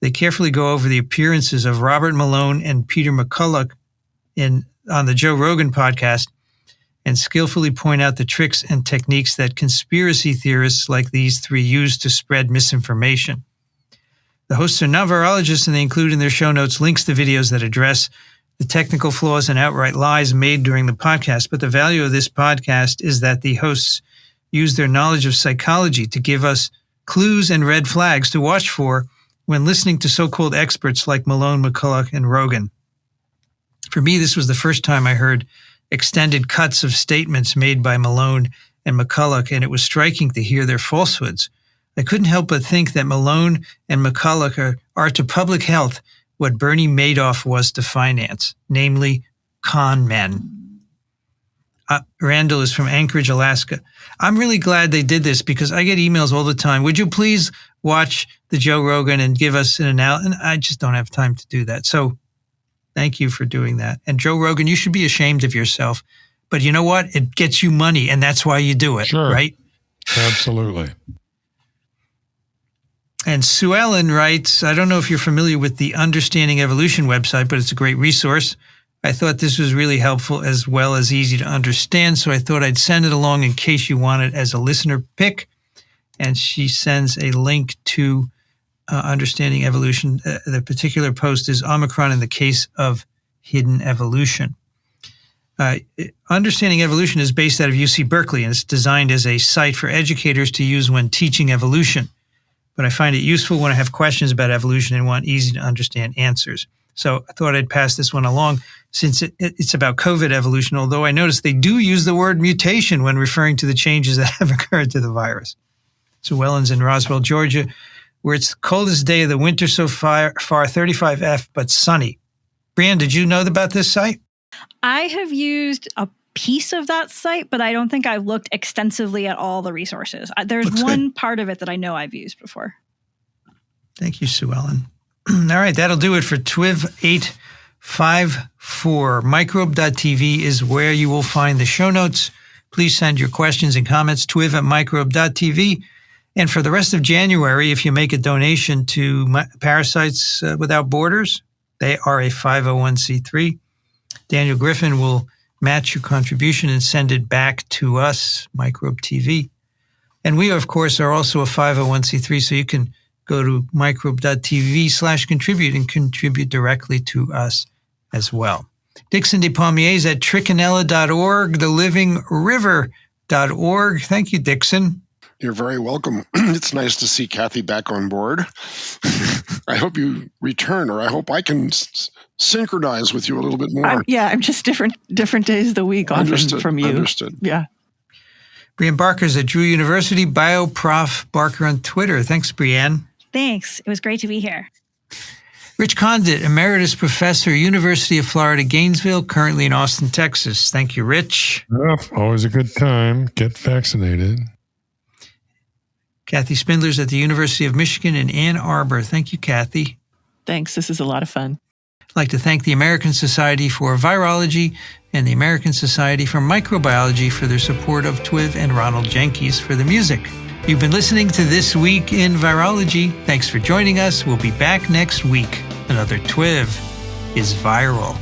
they carefully go over the appearances of Robert Malone and Peter McCulloch on the Joe Rogan podcast and skillfully point out the tricks and techniques that conspiracy theorists like these 3 use to spread misinformation. The hosts are not virologists, and they include in their show notes links to videos that address the technical flaws and outright lies made during the podcast. But the value of this podcast is that the hosts use their knowledge of psychology to give us clues and red flags to watch for when listening to so-called experts like Malone, McCulloch, and Rogan. For me, this was the first time I heard extended cuts of statements made by Malone and McCulloch, and it was striking to hear their falsehoods. I couldn't help but think that Malone and McCulloch are to public health what Bernie Madoff was to finance, namely con men. Randall is from Anchorage, Alaska. I'm really glad they did this because I get emails all the time. Would you please watch the Joe Rogan and give us an analysis? And I just don't have time to do that. So thank you for doing that. And Joe Rogan, you should be ashamed of yourself. But you know what? It gets you money, and that's why you do it, sure. Right? Absolutely. And Sue Ellen writes, I don't know if you're familiar with the Understanding Evolution website, but it's a great resource. I thought this was really helpful as well as easy to understand, so I thought I'd send it along in case you want it as a listener pick. And she sends a link to Understanding Evolution. The particular post is Omicron in the Case of Hidden Evolution. Understanding Evolution is based out of UC Berkeley, and it's designed as a site for educators to use when teaching evolution. But I find it useful when I have questions about evolution and want easy to understand answers. So I thought I'd pass this one along since it's about COVID evolution, although I noticed they do use the word mutation when referring to the changes that have occurred to the virus. So Welland's in Roswell, Georgia, where it's the coldest day of the winter so far 35 but sunny. Brianne, did you know about this site? I have used a piece of that site, but I don't think I've looked extensively at all the resources. There's Looks one good. part of it that I know I've used before. Thank you, Sue Ellen. All right, that'll do it for TWiV 854. Microbe.tv is where you will find the show notes. Please send your questions and comments, twiv@microbe.tv. And for the rest of January, if you make a donation to Parasites Without Borders, they are a 501c3. Daniel Griffin will match your contribution and send it back to us, Microbe TV. And we, of course, are also a 501c3, so you can go to microbe.tv/contribute and contribute directly to us as well. Dixon DePalmier is at Racaniello.org, thelivingriver.org. Thank you, Dixon. You're very welcome. It's nice to see Kathy back on board. I hope you return, or I hope I can synchronize with you a little bit more. I'm just different days of the week often from you. Understood. Yeah. Brianne Barker's at Drew University, BioProf Barker on Twitter. Thanks, Brianne. Thanks. It was great to be here. Rich Condit, Emeritus Professor, University of Florida, Gainesville, currently in Austin, Texas. Thank you, Rich. Yep, always a good time. Get vaccinated. Kathy Spindler's at the University of Michigan in Ann Arbor. Thank you, Kathy. Thanks. This is a lot of fun. I'd like to thank the American Society for Virology and the American Society for Microbiology for their support of TWiV, and Ronald Jenkins for the music. You've been listening to This Week in Virology. Thanks for joining us. We'll be back next week. Another TWiV is viral.